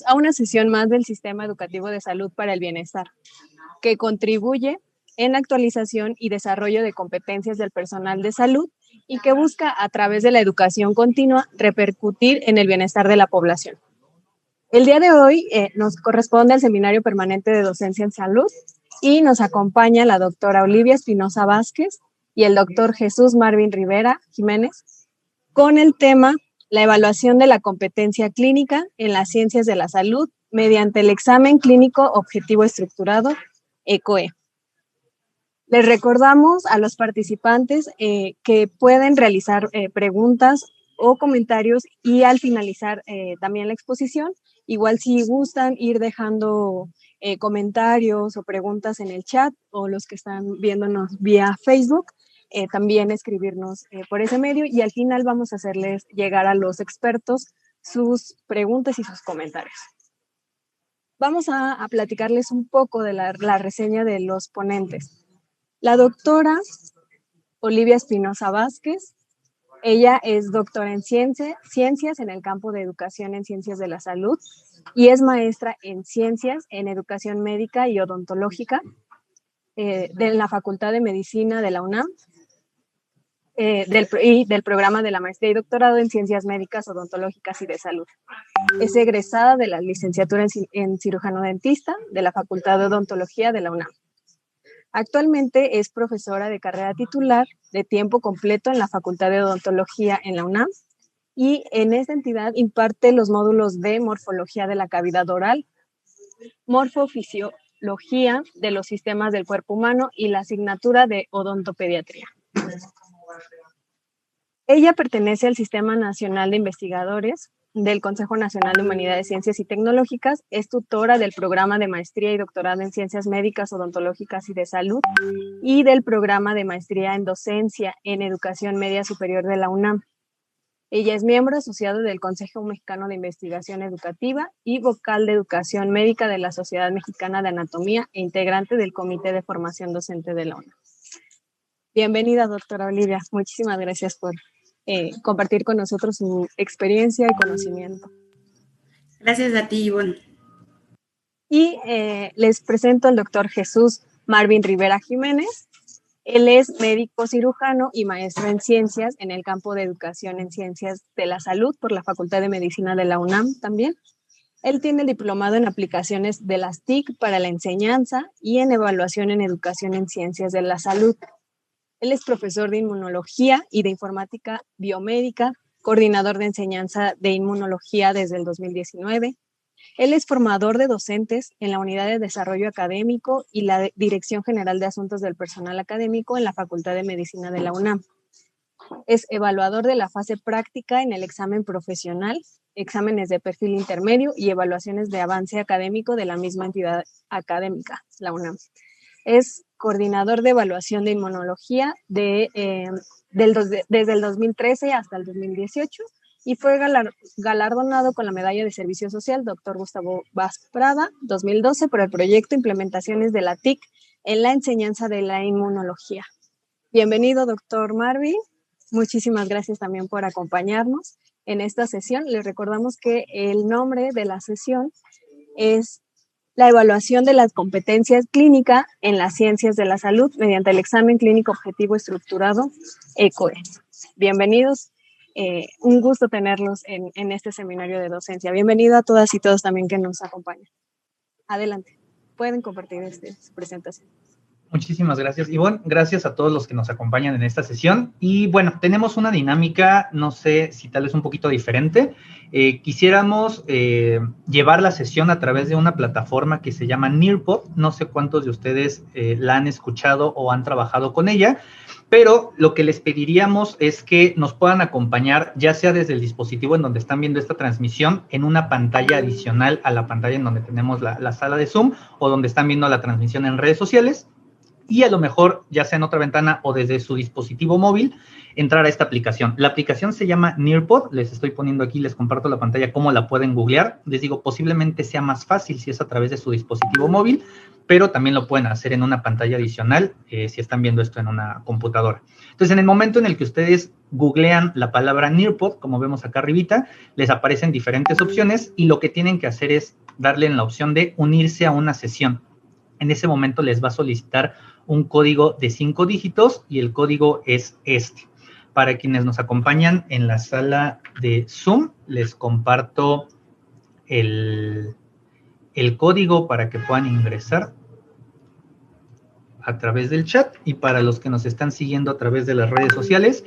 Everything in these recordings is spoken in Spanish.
a una sesión más del Sistema Educativo de Salud para el Bienestar, que contribuye en actualización y desarrollo de competencias del personal de salud y que busca, a través de la educación continua, repercutir en el bienestar de la población. El día de hoy nos corresponde al Seminario Permanente de Docencia en Salud y nos acompaña la doctora Olivia Espinosa Vázquez y el doctor Jesús Marvin Rivera Jiménez con el tema la evaluación de la competencia clínica en las ciencias de la salud mediante el examen clínico objetivo estructurado, ECOE. Les recordamos a los participantes que pueden realizar preguntas o comentarios y al finalizar también la exposición, igual si gustan ir dejando comentarios o preguntas en el chat o los que están viéndonos vía Facebook, también escribirnos por ese medio y al final vamos a hacerles llegar a los expertos sus preguntas y sus comentarios. Vamos a platicarles un poco de la reseña de los ponentes. La doctora Olivia Espinosa Vázquez, ella es doctora en ciencias en el campo de educación en ciencias de la salud y es maestra en ciencias en educación médica y odontológica de la Facultad de Medicina de la UNAM. Del programa de la maestría y doctorado en ciencias médicas, odontológicas y de salud. Es egresada de la licenciatura en cirujano dentista de la Facultad de Odontología de la UNAM. Actualmente es profesora de carrera titular de tiempo completo en la Facultad de Odontología en la UNAM y en esta entidad imparte los módulos de morfología de la cavidad oral, morfofisiología de los sistemas del cuerpo humano y la asignatura de odontopediatría. Ella pertenece al Sistema Nacional de Investigadores del Consejo Nacional de Humanidades, Ciencias y Tecnológicas, es tutora del programa de maestría y doctorado en Ciencias Médicas, Odontológicas y de Salud y del programa de maestría en Docencia en Educación Media Superior de la UNAM. Ella es miembro asociado del Consejo Mexicano de Investigación Educativa y vocal de Educación Médica de la Sociedad Mexicana de Anatomía e integrante del Comité de Formación Docente de la UNAM. Bienvenida, doctora Olivia. Muchísimas gracias por compartir con nosotros su experiencia y conocimiento. Gracias a ti, Ivonne. Y les presento al doctor Jesús Marvin Rivera Jiménez. Él es médico cirujano y maestro en ciencias en el campo de educación en ciencias de la salud por la Facultad de Medicina de la UNAM también. Él tiene el diplomado en aplicaciones de las TIC para la enseñanza y en evaluación en educación en ciencias de la salud. Él es profesor de inmunología y de informática biomédica, coordinador de enseñanza de inmunología desde el 2019. Él es formador de docentes en la Unidad de Desarrollo Académico y la Dirección General de Asuntos del Personal Académico en la Facultad de Medicina de la UNAM. Es evaluador de la fase práctica en el examen profesional, exámenes de perfil intermedio y evaluaciones de avance académico de la misma entidad académica, la UNAM. Es coordinador de evaluación de inmunología desde el 2013 hasta el 2018 y fue galardonado con la Medalla de Servicio Social Dr. Gustavo Vaz Prada 2012 por el proyecto Implementaciones de la TIC en la enseñanza de la inmunología. Bienvenido, doctor Marvin. Muchísimas gracias también por acompañarnos en esta sesión. Les recordamos que el nombre de la sesión es la evaluación de las competencias clínicas en las ciencias de la salud mediante el examen clínico objetivo estructurado, ECOE. Bienvenidos, un gusto tenerlos en este seminario de docencia. Bienvenido a todas y todos también que nos acompañan. Adelante, pueden compartir su presentación. Muchísimas gracias, Ivonne. Gracias a todos los que nos acompañan en esta sesión. Y bueno, tenemos una dinámica, no sé si tal vez un poquito diferente. Quisiéramos llevar la sesión a través de una plataforma que se llama Nearpod. No sé cuántos de ustedes la han escuchado o han trabajado con ella, pero lo que les pediríamos es que nos puedan acompañar, ya sea desde el dispositivo en donde están viendo esta transmisión, en una pantalla adicional a la pantalla en donde tenemos la sala de Zoom o donde están viendo la transmisión en redes sociales. y a lo mejor, ya sea en otra ventana o desde su dispositivo móvil, entrar a esta aplicación. La aplicación se llama Nearpod, les estoy poniendo aquí, les comparto la pantalla cómo la pueden googlear. Les digo, posiblemente sea más fácil si es a través de su dispositivo móvil, pero también lo pueden hacer en una pantalla adicional si están viendo esto en una computadora. Entonces, en el momento en el que ustedes googlean la palabra Nearpod, como vemos acá arribita, les aparecen diferentes opciones y lo que tienen que hacer es darle en la opción de unirse a una sesión. En ese momento les va a solicitar un código de 5 dígitos y el código es este. Para quienes nos acompañan en la sala de Zoom, les comparto el código para que puedan ingresar a través del chat, y para los que nos están siguiendo a través de las redes sociales,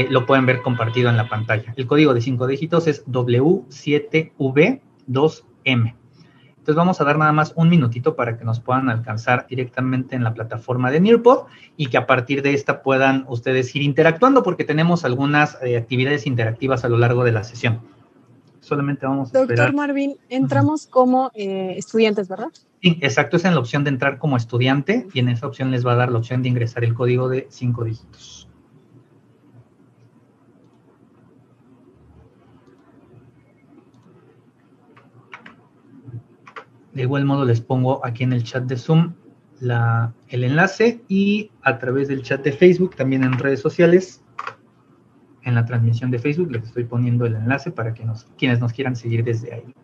lo pueden ver compartido en la pantalla. El código de 5 dígitos es W7V2M. Entonces vamos a dar nada más un minutito para que nos puedan alcanzar directamente en la plataforma de Nearpod y que a partir de esta puedan ustedes ir interactuando, porque tenemos algunas actividades interactivas a lo largo de la sesión. Solamente vamos a esperar. Doctor Marvin, entramos como estudiantes, ¿verdad? Sí, exacto, es en la opción de entrar como estudiante y en esa opción les va a dar la opción de ingresar el código de 5 dígitos. De igual modo les pongo aquí en el chat de Zoom el enlace, y a través del chat de Facebook, también en redes sociales, en la transmisión de Facebook, les estoy poniendo el enlace para que quienes nos quieran seguir desde ahí.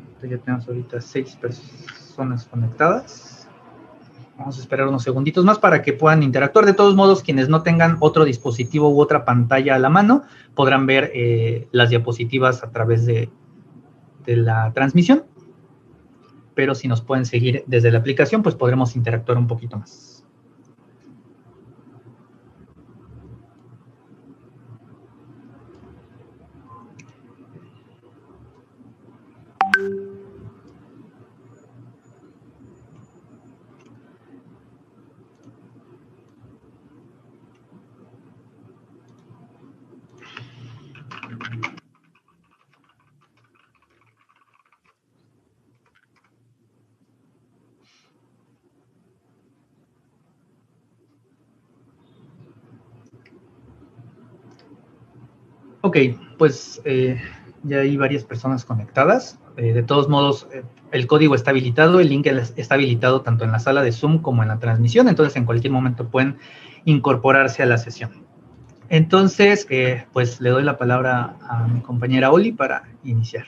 Entonces ya tenemos ahorita 6 personas conectadas. Vamos a esperar unos segunditos más para que puedan interactuar. De todos modos, quienes no tengan otro dispositivo u otra pantalla a la mano, podrán ver las diapositivas a través de la transmisión. Pero si nos pueden seguir desde la aplicación, pues podremos interactuar un poquito más. Ok, pues ya hay varias personas conectadas. De todos modos, el código está habilitado, el link está habilitado tanto en la sala de Zoom como en la transmisión, entonces en cualquier momento pueden incorporarse a la sesión. Entonces, pues le doy la palabra a mi compañera Oli para iniciar.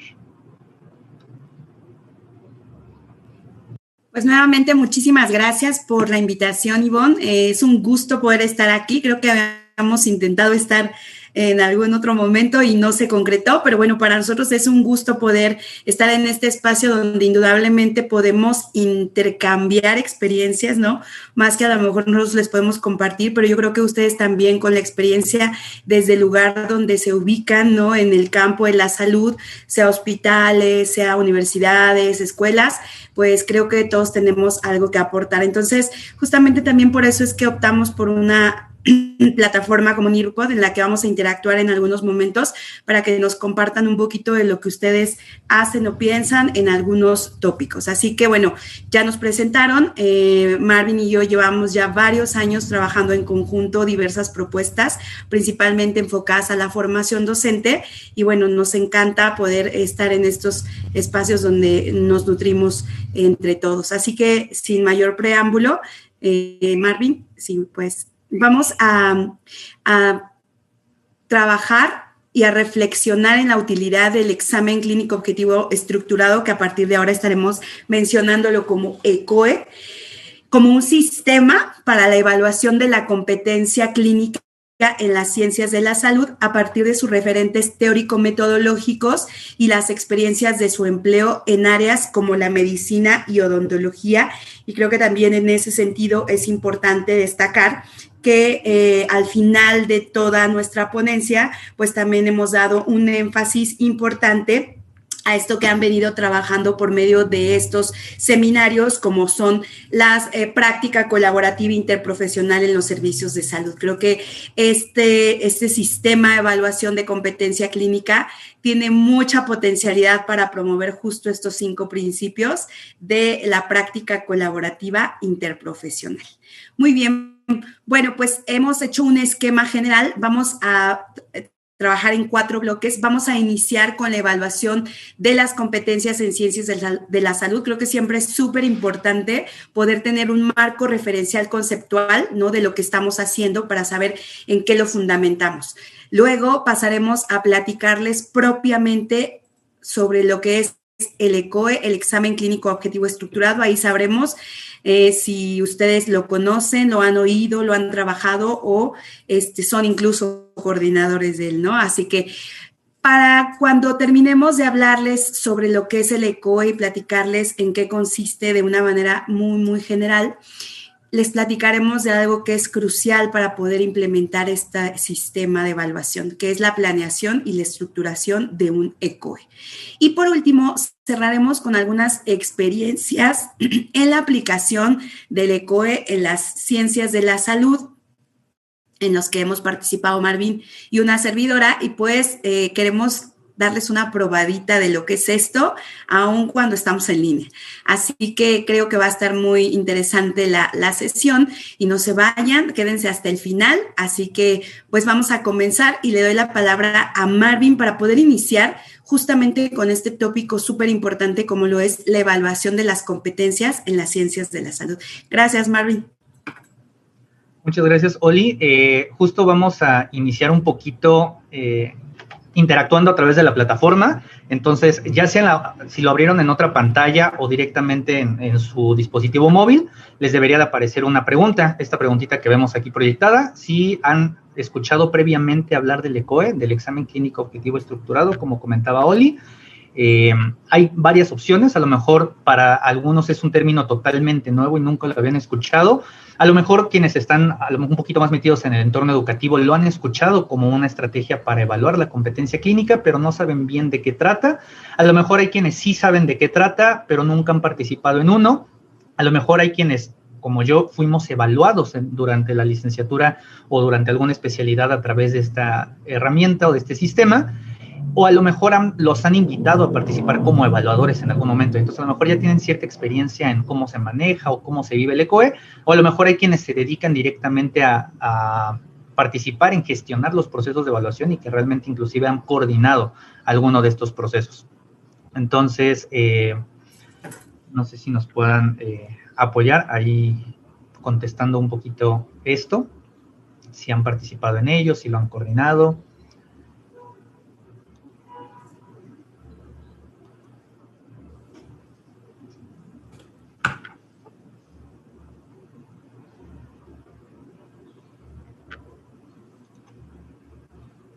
Pues nuevamente muchísimas gracias por la invitación, Ivonne. Es un gusto poder estar aquí. Creo que habíamos intentado estar en algún otro momento y no se concretó, pero bueno, para nosotros es un gusto poder estar en este espacio donde indudablemente podemos intercambiar experiencias, ¿no? Más que a lo mejor nosotros les podemos compartir, pero yo creo que ustedes también con la experiencia desde el lugar donde se ubican, ¿no? En el campo de la salud, sea hospitales, sea universidades, escuelas, pues creo que todos tenemos algo que aportar. Entonces, justamente también por eso es que optamos por una plataforma como Nearpod en la que vamos a interactuar en algunos momentos para que nos compartan un poquito de lo que ustedes hacen o piensan en algunos tópicos. Así que bueno, ya nos presentaron, Marvin y yo llevamos ya varios años trabajando en conjunto diversas propuestas, principalmente enfocadas a la formación docente, y bueno, nos encanta poder estar en estos espacios donde nos nutrimos entre todos. Así que sin mayor preámbulo, Marvin, sí, pues vamos a trabajar y a reflexionar en la utilidad del examen clínico objetivo estructurado, que a partir de ahora estaremos mencionándolo como ECOE, como un sistema para la evaluación de la competencia clínica en las ciencias de la salud a partir de sus referentes teórico-metodológicos y las experiencias de su empleo en áreas como la medicina y odontología. Y creo que también en ese sentido es importante destacar que al final de toda nuestra ponencia, pues también hemos dado un énfasis importante a esto que han venido trabajando por medio de estos seminarios, como son las práctica colaborativa interprofesional en los servicios de salud. Creo que este sistema de evaluación de competencia clínica tiene mucha potencialidad para promover justo estos 5 principios de la práctica colaborativa interprofesional. Muy bien, bueno, pues hemos hecho un esquema general. Vamos a trabajar en 4 bloques. Vamos a iniciar con la evaluación de las competencias en ciencias de la salud. Creo que siempre es súper importante poder tener un marco referencial conceptual, ¿no?, de lo que estamos haciendo para saber en qué lo fundamentamos. Luego pasaremos a platicarles propiamente sobre lo que es el ECOE, el examen clínico objetivo estructurado. Ahí sabremos si ustedes lo conocen, lo han oído, lo han trabajado o son incluso coordinadores de él, ¿no? Así que para cuando terminemos de hablarles sobre lo que es el ECOE y platicarles en qué consiste de una manera muy, muy general, les platicaremos de algo que es crucial para poder implementar este sistema de evaluación, que es la planeación y la estructuración de un ECOE. Y por último, cerraremos con algunas experiencias en la aplicación del ECOE en las ciencias de la salud, en los que hemos participado Marvin y una servidora, y pues queremos darles una probadita de lo que es esto, aun cuando estamos en línea. Así que creo que va a estar muy interesante la sesión y no se vayan, quédense hasta el final. Así que pues vamos a comenzar y le doy la palabra a Marvin para poder iniciar justamente con este tópico súper importante como lo es la evaluación de las competencias en las ciencias de la salud. Gracias, Marvin. Muchas gracias, Oli. Justo vamos a iniciar un poquito interactuando a través de la plataforma. Entonces, ya sea si lo abrieron en otra pantalla o directamente en su dispositivo móvil, les debería de aparecer una pregunta, esta preguntita que vemos aquí proyectada. Si han escuchado previamente hablar del ECOE, del examen clínico objetivo estructurado, como comentaba Oli, hay varias opciones. A lo mejor para algunos es un término totalmente nuevo y nunca lo habían escuchado. A lo mejor quienes están un poquito más metidos en el entorno educativo lo han escuchado como una estrategia para evaluar la competencia clínica, pero no saben bien de qué trata. A lo mejor hay quienes sí saben de qué trata, pero nunca han participado en uno. A lo mejor hay quienes, como yo, fuimos evaluados durante la licenciatura o durante alguna especialidad a través de esta herramienta o de este sistema. O a lo mejor los han invitado a participar como evaluadores en algún momento. Entonces, a lo mejor ya tienen cierta experiencia en cómo se maneja o cómo se vive el ECOE, o a lo mejor hay quienes se dedican directamente a participar en gestionar los procesos de evaluación y que realmente inclusive han coordinado alguno de estos procesos. Entonces, no sé si nos puedan apoyar ahí contestando un poquito esto, si han participado en ello, si lo han coordinado.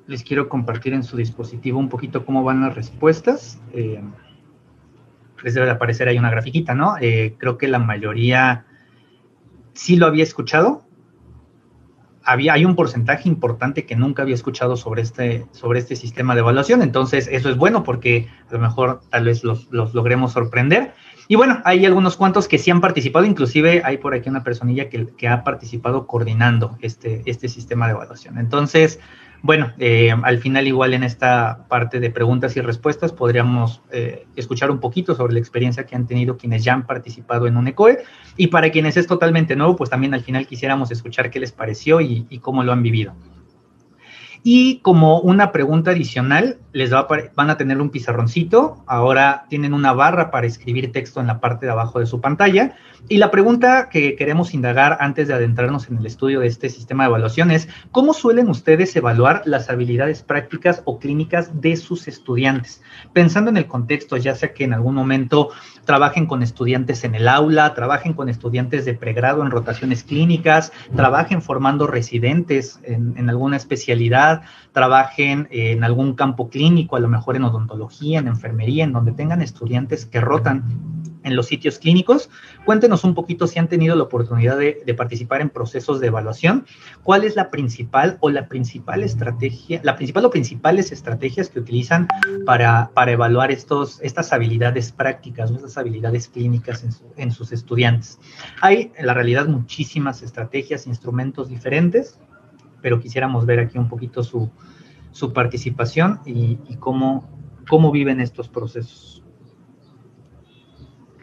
Les quiero compartir en su dispositivo un poquito cómo van las respuestas. Les debe de aparecer ahí una grafiquita, ¿no? Creo que la mayoría sí lo había escuchado. Hay un porcentaje importante que nunca había escuchado sobre este sistema de evaluación. Entonces, eso es bueno porque a lo mejor tal vez los logremos sorprender. Y bueno, hay algunos cuantos que sí han participado. Inclusive hay por aquí una personilla que ha participado coordinando este sistema de evaluación. Entonces, bueno, al final igual en esta parte de preguntas y respuestas podríamos escuchar un poquito sobre la experiencia que han tenido quienes ya han participado en un ECOE, y para quienes es totalmente nuevo, pues también al final quisiéramos escuchar qué les pareció y cómo lo han vivido. Y como una pregunta adicional, van a tener un pizarroncito. Ahora tienen una barra para escribir texto en la parte de abajo de su pantalla. Y la pregunta que queremos indagar antes de adentrarnos en el estudio de este sistema de evaluación es: ¿cómo suelen ustedes evaluar las habilidades prácticas o clínicas de sus estudiantes? Pensando en el contexto, ya sea que en algún momento trabajen con estudiantes en el aula, trabajen con estudiantes de pregrado en rotaciones clínicas, trabajen formando residentes en alguna especialidad, especialidad, trabajen en algún campo clínico, a lo mejor en odontología, en enfermería, en donde tengan estudiantes que rotan en los sitios clínicos. Cuéntenos un poquito si han tenido la oportunidad de participar en procesos de evaluación. ¿Cuál es la principal o principales estrategias que utilizan para evaluar estas habilidades prácticas o estas habilidades clínicas en sus estudiantes? Hay, en la realidad, muchísimas estrategias, instrumentos diferentes, pero quisiéramos ver aquí un poquito su participación y cómo viven estos procesos.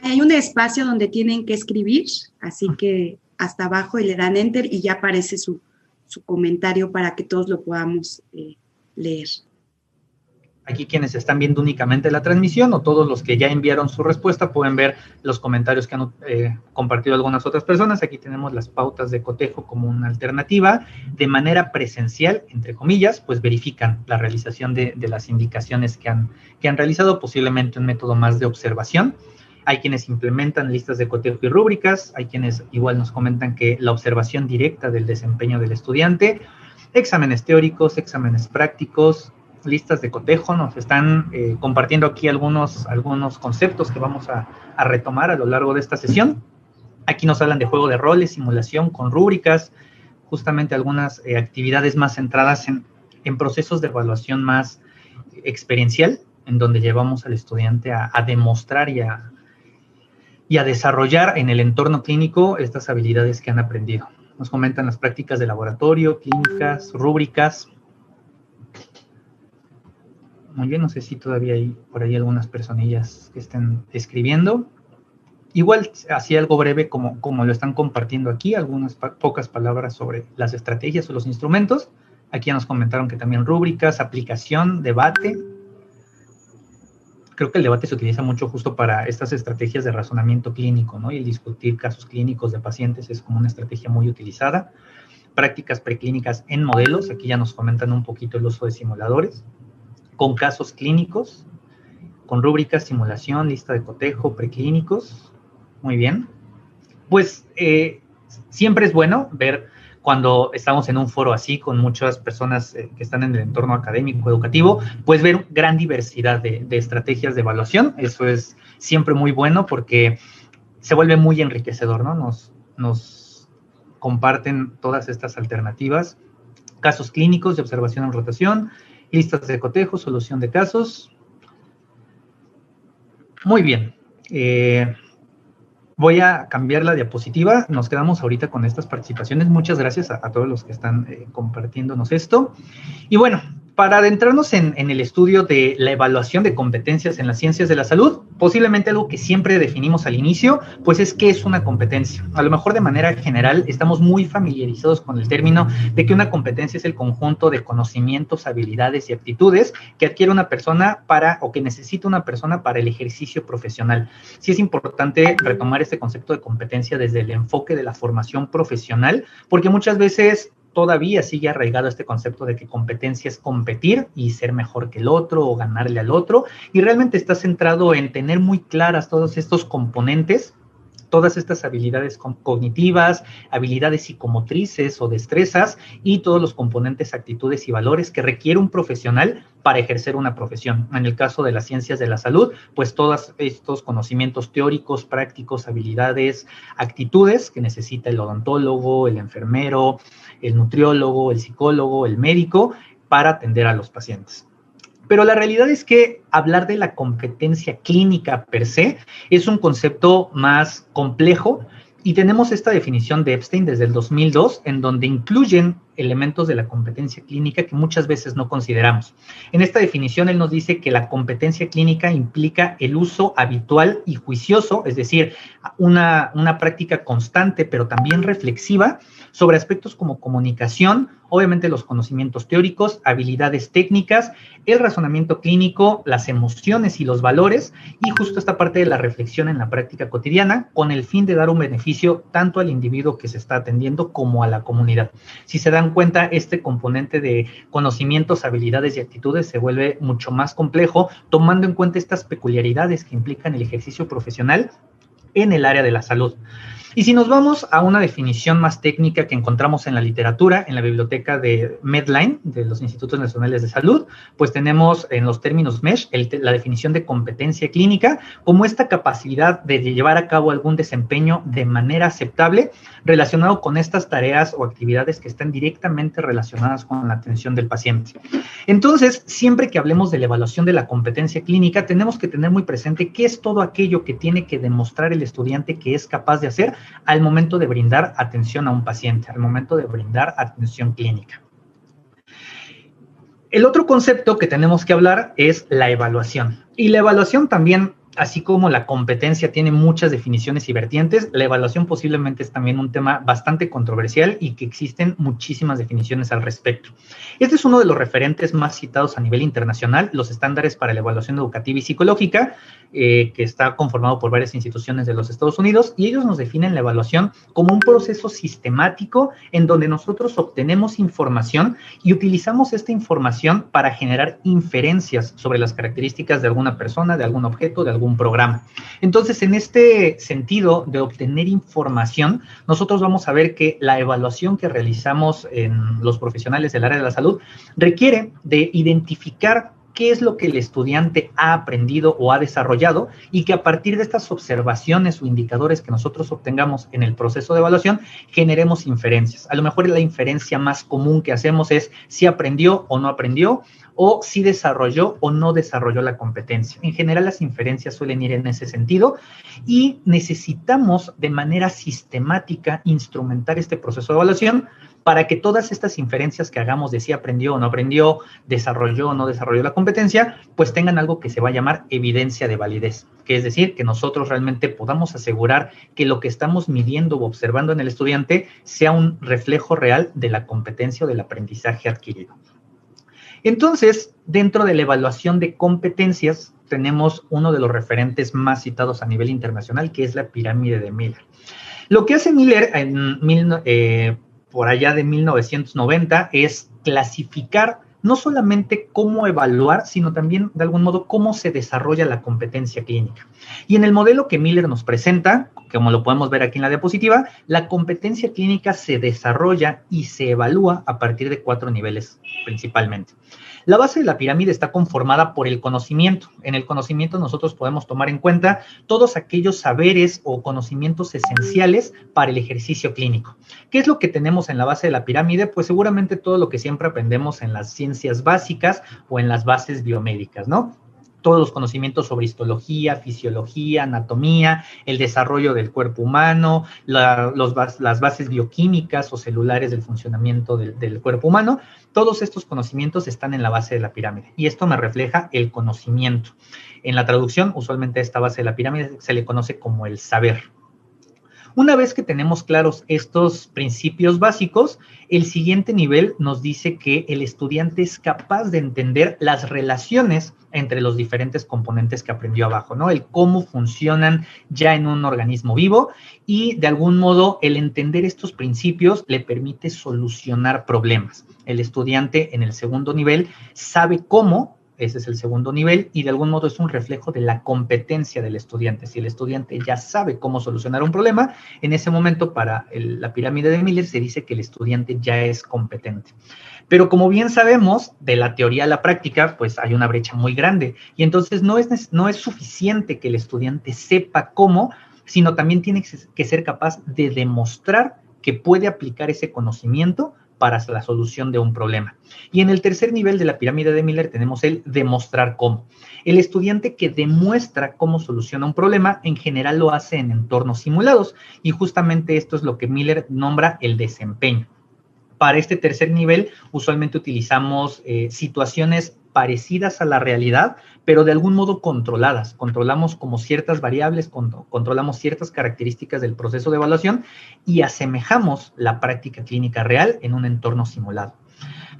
Hay un espacio donde tienen que escribir, así que hasta abajo y le dan enter y ya aparece su comentario para que todos lo podamos leer. Aquí quienes están viendo únicamente la transmisión o todos los que ya enviaron su respuesta pueden ver los comentarios que han compartido algunas otras personas. Aquí tenemos las pautas de cotejo como una alternativa. De manera presencial, entre comillas, pues verifican la realización de las indicaciones que han realizado, posiblemente un método más de observación. Hay quienes implementan listas de cotejo y rúbricas, hay quienes igual nos comentan que la observación directa del desempeño del estudiante, exámenes teóricos, exámenes prácticos, listas de cotejo. Nos están compartiendo aquí algunos conceptos que vamos a retomar a lo largo de esta sesión. Aquí nos hablan de juego de roles, simulación con rúbricas, justamente algunas actividades más centradas en procesos de evaluación más experiencial, en donde llevamos al estudiante a demostrar y a desarrollar en el entorno clínico estas habilidades que han aprendido. Nos comentan las prácticas de laboratorio, clínicas, rúbricas. Muy bien, no sé si todavía hay por ahí algunas personillas que estén escribiendo. Igual, así algo breve como lo están compartiendo aquí, algunas pocas palabras sobre las estrategias o los instrumentos. Aquí ya nos comentaron que también rúbricas, aplicación, debate. Creo que el debate se utiliza mucho justo para estas estrategias de razonamiento clínico, ¿no? Y el discutir casos clínicos de pacientes es como una estrategia muy utilizada. Prácticas preclínicas en modelos, aquí ya nos comentan un poquito el uso de simuladores. Con casos clínicos, con rúbricas, simulación, lista de cotejo, preclínicos. Muy bien. Pues siempre es bueno ver cuando estamos en un foro así, con muchas personas que están en el entorno académico, educativo, pues ver gran diversidad de estrategias de evaluación. Eso es siempre muy bueno porque se vuelve muy enriquecedor, ¿no? Nos comparten todas estas alternativas. Casos clínicos de observación en rotación, listas de cotejo, solución de casos. Muy bien. Voy a cambiar la diapositiva. Nos quedamos ahorita con estas participaciones. Muchas gracias a todos los que están compartiéndonos esto. Y bueno, para adentrarnos en el estudio de la evaluación de competencias en las ciencias de la salud, posiblemente algo que siempre definimos al inicio, pues es qué es una competencia. A lo mejor de manera general estamos muy familiarizados con el término de que una competencia es el conjunto de conocimientos, habilidades y actitudes que adquiere una persona o que necesita una persona para el ejercicio profesional. Sí es importante retomar este concepto de competencia desde el enfoque de la formación profesional, porque muchas veces todavía sigue arraigado este concepto de que competencia es competir y ser mejor que el otro o ganarle al otro, y realmente está centrado en tener muy claras todos estos componentes, todas estas habilidades cognitivas, habilidades psicomotrices o destrezas y todos los componentes, actitudes y valores que requiere un profesional para ejercer una profesión. En el caso de las ciencias de la salud, pues todos estos conocimientos teóricos, prácticos, habilidades, actitudes que necesita el odontólogo, el enfermero, el nutriólogo, el psicólogo, el médico para atender a los pacientes. Pero la realidad es que hablar de la competencia clínica per se es un concepto más complejo y tenemos esta definición de Epstein desde el 2002 en donde incluyen elementos de la competencia clínica que muchas veces no consideramos. En esta definición él nos dice que la competencia clínica implica el uso habitual y juicioso, es decir, una práctica constante pero también reflexiva sobre aspectos como comunicación, obviamente los conocimientos teóricos, habilidades técnicas, el razonamiento clínico, las emociones y los valores, y justo esta parte de la reflexión en la práctica cotidiana, con el fin de dar un beneficio tanto al individuo que se está atendiendo como a la comunidad. Si se dan cuenta, este componente de conocimientos, habilidades y actitudes se vuelve mucho más complejo, tomando en cuenta estas peculiaridades que implican el ejercicio profesional en el área de la salud. Y si nos vamos a una definición más técnica que encontramos en la literatura, en la biblioteca de Medline, de los Institutos Nacionales de Salud, pues tenemos en los términos MESH la definición de competencia clínica como esta capacidad de llevar a cabo algún desempeño de manera aceptable relacionado con estas tareas o actividades que están directamente relacionadas con la atención del paciente. Entonces, siempre que hablemos de la evaluación de la competencia clínica, tenemos que tener muy presente qué es todo aquello que tiene que demostrar el estudiante que es capaz de hacer al momento de brindar atención a un paciente, al momento de brindar atención clínica. El otro concepto que tenemos que hablar es la evaluación. Y la evaluación también, así como la competencia tiene muchas definiciones y vertientes, la evaluación posiblemente es también un tema bastante controversial y que existen muchísimas definiciones al respecto. Este es uno de los referentes más citados a nivel internacional, los estándares para la evaluación educativa y psicológica, que está conformado por varias instituciones de los Estados Unidos, y ellos nos definen la evaluación como un proceso sistemático en donde nosotros obtenemos información y utilizamos esta información para generar inferencias sobre las características de alguna persona, de algún objeto, de algún programa. Entonces, en este sentido de obtener información, nosotros vamos a ver que la evaluación que realizamos en los profesionales del área de la salud requiere de identificar qué es lo que el estudiante ha aprendido o ha desarrollado y que a partir de estas observaciones o indicadores que nosotros obtengamos en el proceso de evaluación, generemos inferencias. A lo mejor la inferencia más común que hacemos es si aprendió o no aprendió, o si desarrolló o no desarrolló la competencia. En general, las inferencias suelen ir en ese sentido y necesitamos de manera sistemática instrumentar este proceso de evaluación para que todas estas inferencias que hagamos de si aprendió o no aprendió, desarrolló o no desarrolló la competencia, pues tengan algo que se va a llamar evidencia de validez, que es decir, que nosotros realmente podamos asegurar que lo que estamos midiendo o observando en el estudiante sea un reflejo real de la competencia o del aprendizaje adquirido. Entonces, dentro de la evaluación de competencias, tenemos uno de los referentes más citados a nivel internacional, que es la pirámide de Miller. Lo que hace Miller por allá de 1990 es clasificar no solamente cómo evaluar, sino también, de algún modo, cómo se desarrolla la competencia clínica. Y en el modelo que Miller nos presenta, como lo podemos ver aquí en la diapositiva, la competencia clínica se desarrolla y se evalúa a partir de 4 niveles principalmente. La base de la pirámide está conformada por el conocimiento. En el conocimiento nosotros podemos tomar en cuenta todos aquellos saberes o conocimientos esenciales para el ejercicio clínico. ¿Qué es lo que tenemos en la base de la pirámide? Pues seguramente todo lo que siempre aprendemos en las ciencias básicas o en las bases biomédicas, ¿no? Todos los conocimientos sobre histología, fisiología, anatomía, el desarrollo del cuerpo humano, las bases bioquímicas o celulares del funcionamiento del cuerpo humano. Todos estos conocimientos están en la base de la pirámide y esto me refleja el conocimiento. En la traducción, usualmente a esta base de la pirámide se le conoce como el saber. Una vez que tenemos claros estos principios básicos, el siguiente nivel nos dice que el estudiante es capaz de entender las relaciones entre los diferentes componentes que aprendió abajo, ¿no? El cómo funcionan ya en un organismo vivo y, de algún modo, el entender estos principios le permite solucionar problemas. El estudiante en el segundo nivel sabe cómo. Ese es el segundo nivel y de algún modo es un reflejo de la competencia del estudiante. Si el estudiante ya sabe cómo solucionar un problema, en ese momento para la pirámide de Miller se dice que el estudiante ya es competente. Pero como bien sabemos, de la teoría a la práctica, pues hay una brecha muy grande. Y entonces no es suficiente que el estudiante sepa cómo, sino también tiene que ser capaz de demostrar que puede aplicar ese conocimiento para la solución de un problema. Y en el tercer nivel de la pirámide de Miller tenemos el demostrar cómo. El estudiante que demuestra cómo soluciona un problema, en general lo hace en entornos simulados, y justamente esto es lo que Miller nombra el desempeño. Para este tercer nivel, usualmente utilizamos situaciones parecidas a la realidad, pero de algún modo controladas. Controlamos como ciertas variables, controlamos ciertas características del proceso de evaluación y asemejamos la práctica clínica real en un entorno simulado.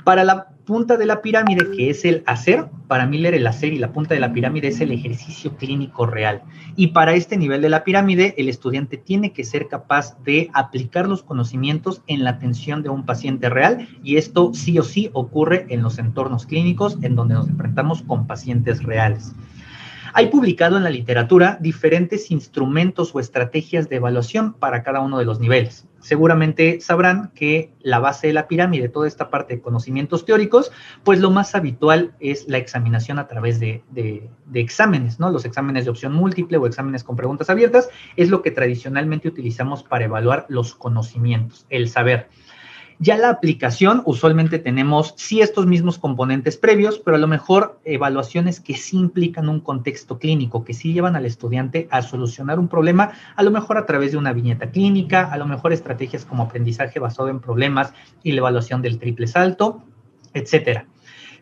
Para la punta de la pirámide, que es el hacer, para Miller el hacer y la punta de la pirámide es el ejercicio clínico real. Y para este nivel de la pirámide, el estudiante tiene que ser capaz de aplicar los conocimientos en la atención de un paciente real, y esto sí o sí ocurre en los entornos clínicos en donde nos enfrentamos con pacientes reales. Hay publicado en la literatura diferentes instrumentos o estrategias de evaluación para cada uno de los niveles. Seguramente sabrán que la base de la pirámide, toda esta parte de conocimientos teóricos, pues lo más habitual es la examinación a través de exámenes, ¿no? Los exámenes de opción múltiple o exámenes con preguntas abiertas es lo que tradicionalmente utilizamos para evaluar los conocimientos, el saber. Ya la aplicación, usualmente tenemos sí estos mismos componentes previos, pero a lo mejor evaluaciones que sí implican un contexto clínico, que sí llevan al estudiante a solucionar un problema, a lo mejor a través de una viñeta clínica, a lo mejor estrategias como aprendizaje basado en problemas y la evaluación del triple salto, etcétera.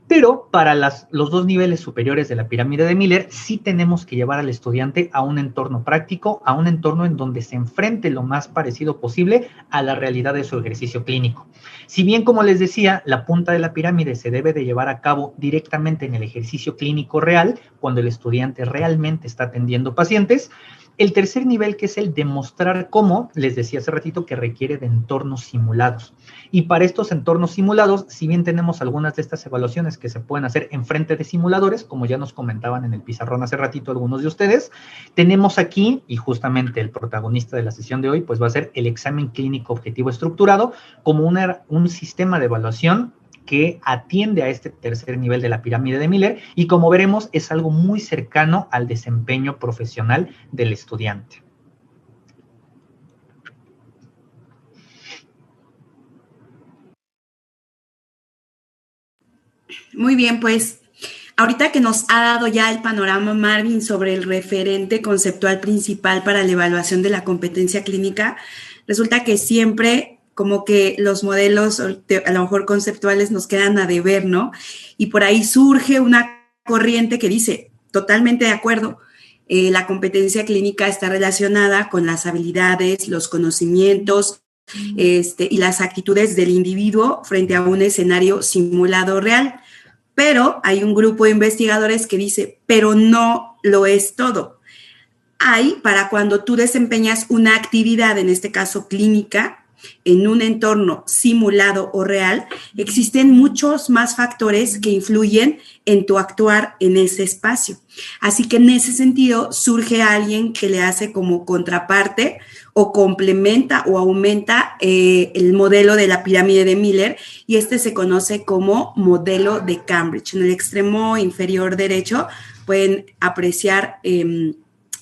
Pero para los dos niveles superiores de la pirámide de Miller, sí tenemos que llevar al estudiante a un entorno práctico, a un entorno en donde se enfrente lo más parecido posible a la realidad de su ejercicio clínico. Si bien, como les decía, la punta de la pirámide se debe de llevar a cabo directamente en el ejercicio clínico real, cuando el estudiante realmente está atendiendo pacientes, el tercer nivel, que es el demostrar cómo, les decía hace ratito, que requiere de entornos simulados. Y para estos entornos simulados, si bien tenemos algunas de estas evaluaciones que se pueden hacer en frente de simuladores, como ya nos comentaban en el pizarrón hace ratito algunos de ustedes, tenemos aquí, y justamente el protagonista de la sesión de hoy, pues va a ser el examen clínico objetivo estructurado como un sistema de evaluación que atiende a este tercer nivel de la pirámide de Miller y, como veremos, es algo muy cercano al desempeño profesional del estudiante. Muy bien, pues ahorita que nos ha dado ya el panorama Marvin sobre el referente conceptual principal para la evaluación de la competencia clínica, resulta que siempre como que los modelos a lo mejor conceptuales nos quedan a deber, ¿no? Y por ahí surge una corriente que dice, totalmente de acuerdo, la competencia clínica está relacionada con las habilidades, los conocimientos y las actitudes del individuo frente a un escenario simulado real. Pero hay un grupo de investigadores que dice, pero no lo es todo. Hay, para cuando tú desempeñas una actividad, en este caso clínica, en un entorno simulado o real, existen muchos más factores que influyen en tu actuar en ese espacio. Así que en ese sentido surge alguien que le hace como contraparte o complementa o aumenta el modelo de la pirámide de Miller, y este se conoce como modelo de Cambridge. En el extremo inferior derecho pueden apreciar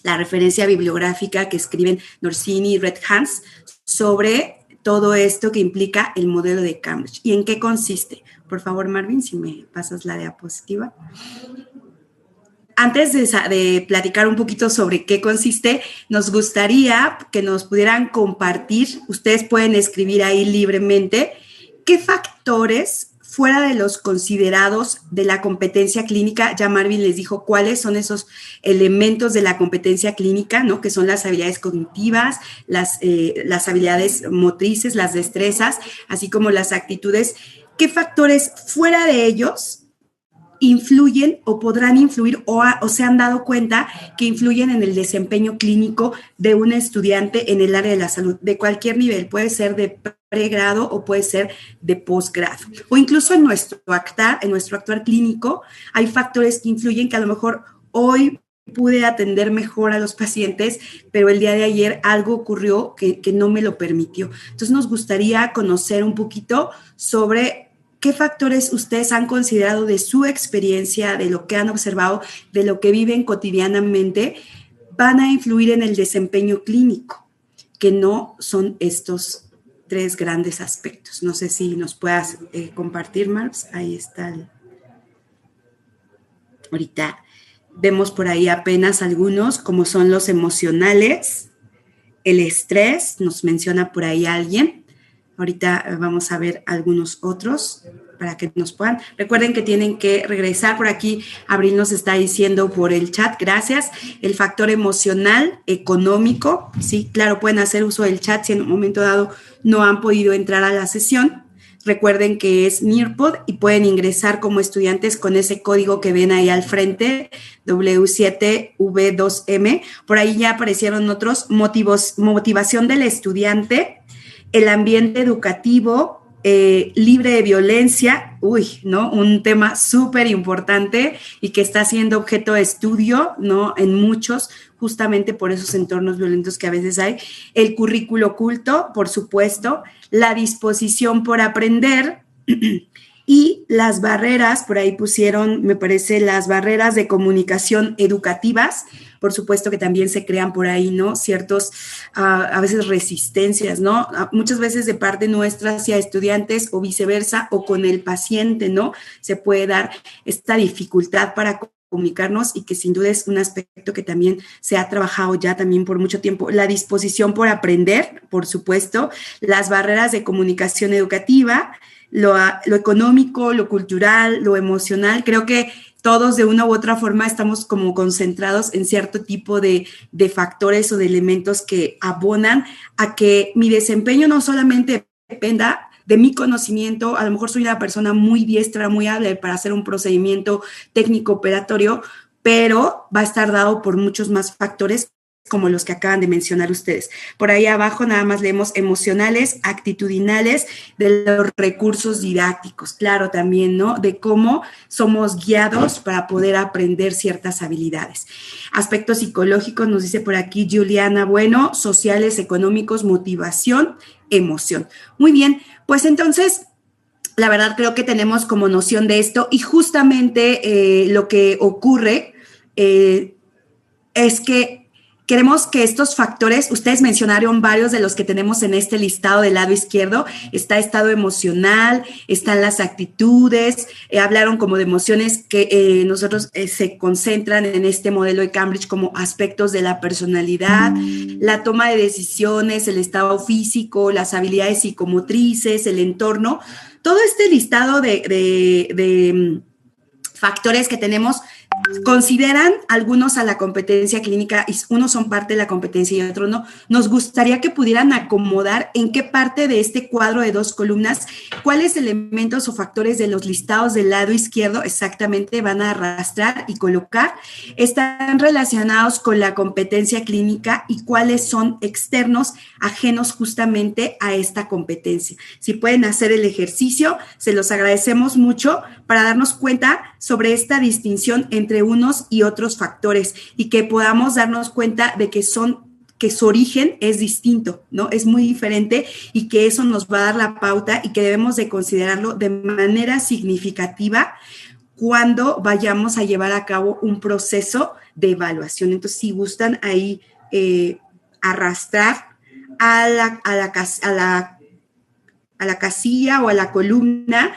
la referencia bibliográfica que escriben Norsini y Red Hans sobre todo esto que implica el modelo de Cambridge. ¿Y en qué consiste? Por favor, Marvin, si me pasas la diapositiva. Antes de platicar un poquito sobre qué consiste, nos gustaría que nos pudieran compartir, ustedes pueden escribir ahí libremente, qué factores fuera de los considerados de la competencia clínica, ya Marvin les dijo cuáles son esos elementos de la competencia clínica, ¿no? Que son las habilidades cognitivas, las habilidades motrices, las destrezas, así como las actitudes. ¿Qué factores fuera de ellos influyen o podrán influir o se han dado cuenta que influyen en el desempeño clínico de un estudiante en el área de la salud, de cualquier nivel? Puede ser de pregrado o puede ser de posgrado. O incluso en nuestro actuar clínico hay factores que influyen, que a lo mejor hoy pude atender mejor a los pacientes, pero el día de ayer algo ocurrió que no me lo permitió. Entonces nos gustaría conocer un poquito sobre ¿qué factores ustedes han considerado de su experiencia, de lo que han observado, de lo que viven cotidianamente, van a influir en el desempeño clínico, que no son estos tres grandes aspectos? No sé si nos puedas compartir, Marx. Ahí está. Ahorita vemos por ahí apenas algunos, como son los emocionales, el estrés, nos menciona por ahí alguien. Ahorita vamos a ver algunos otros para que nos puedan. Recuerden que tienen que regresar por aquí. Abril nos está diciendo por el chat, gracias. El factor emocional, económico, sí, claro, pueden hacer uso del chat si en un momento dado no han podido entrar a la sesión. Recuerden que es Nearpod y pueden ingresar como estudiantes con ese código que ven ahí al frente, W7V2M. Por ahí ya aparecieron otros motivación del estudiante, el ambiente educativo, libre de violencia, ¿no? Un tema súper importante y que está siendo objeto de estudio, ¿no? En muchos, justamente por esos entornos violentos que a veces hay. El currículo oculto, por supuesto, la disposición por aprender y las barreras, por ahí pusieron, me parece, las barreras de comunicación educativas. Por supuesto que también se crean por ahí, ¿no? Ciertos, a veces resistencias, ¿no? Muchas veces de parte nuestra hacia estudiantes o viceversa, o con el paciente, ¿no? Se puede dar esta dificultad para comunicarnos y que sin duda es un aspecto que también se ha trabajado ya también por mucho tiempo. La disposición por aprender, por supuesto, las barreras de comunicación educativa, lo económico, lo cultural, lo emocional. Creo que todos de una u otra forma estamos como concentrados en cierto tipo de factores o de elementos que abonan a que mi desempeño no solamente dependa de mi conocimiento, a lo mejor soy una persona muy diestra, muy hábil para hacer un procedimiento técnico operatorio, pero va a estar dado por muchos más factores como los que acaban de mencionar ustedes. Por ahí abajo nada más leemos emocionales, actitudinales, de los recursos didácticos, claro, también, ¿no? De cómo somos guiados para poder aprender ciertas habilidades. Aspectos psicológicos, nos dice por aquí Juliana, bueno, sociales, económicos, motivación, emoción. Muy bien, pues entonces, la verdad creo que tenemos como noción de esto y justamente lo que ocurre es que queremos que estos factores, ustedes mencionaron varios de los que tenemos en este listado del lado izquierdo, está estado emocional, están las actitudes, hablaron como de emociones que nosotros se concentran en este modelo de Cambridge como aspectos de la personalidad, la toma de decisiones, el estado físico, las habilidades psicomotrices, el entorno, todo este listado de factores que tenemos. Consideran algunos a la competencia clínica y unos son parte de la competencia y otros no. Nos gustaría que pudieran acomodar en qué parte de este cuadro de 2 columnas, cuáles elementos o factores de los listados del lado izquierdo exactamente van a arrastrar y colocar, están relacionados con la competencia clínica y cuáles son externos, ajenos justamente a esta competencia. Si pueden hacer el ejercicio, se los agradecemos mucho para darnos cuenta sobre esta distinción entre unos y otros factores y que podamos darnos cuenta de que su origen es distinto, ¿no? Es muy diferente y que eso nos va a dar la pauta y que debemos de considerarlo de manera significativa cuando vayamos a llevar a cabo un proceso de evaluación. Entonces, si gustan ahí arrastrar a la casilla o a la columna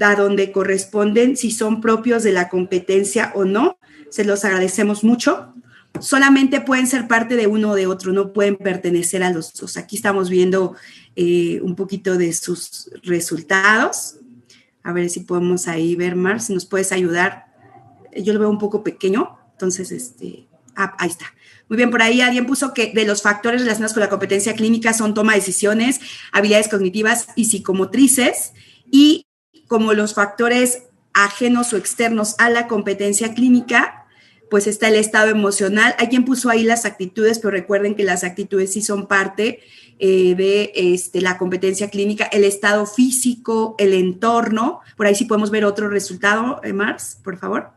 a donde corresponden, si son propios de la competencia o no, se los agradecemos mucho. Solamente pueden ser parte de uno o de otro, no pueden pertenecer a los dos. Aquí estamos viendo un poquito de sus resultados. A ver si podemos ahí ver, Mar, si nos puedes ayudar. Yo lo veo un poco pequeño, entonces, ahí está. Muy bien, por ahí alguien puso que de los factores relacionados con la competencia clínica son toma de decisiones, habilidades cognitivas y psicomotrices, y como los factores ajenos o externos a la competencia clínica, pues está el estado emocional. Hay quien puso ahí las actitudes, pero recuerden que las actitudes sí son parte de la competencia clínica, el estado físico, el entorno. Por ahí sí podemos ver otro resultado, Mars, por favor.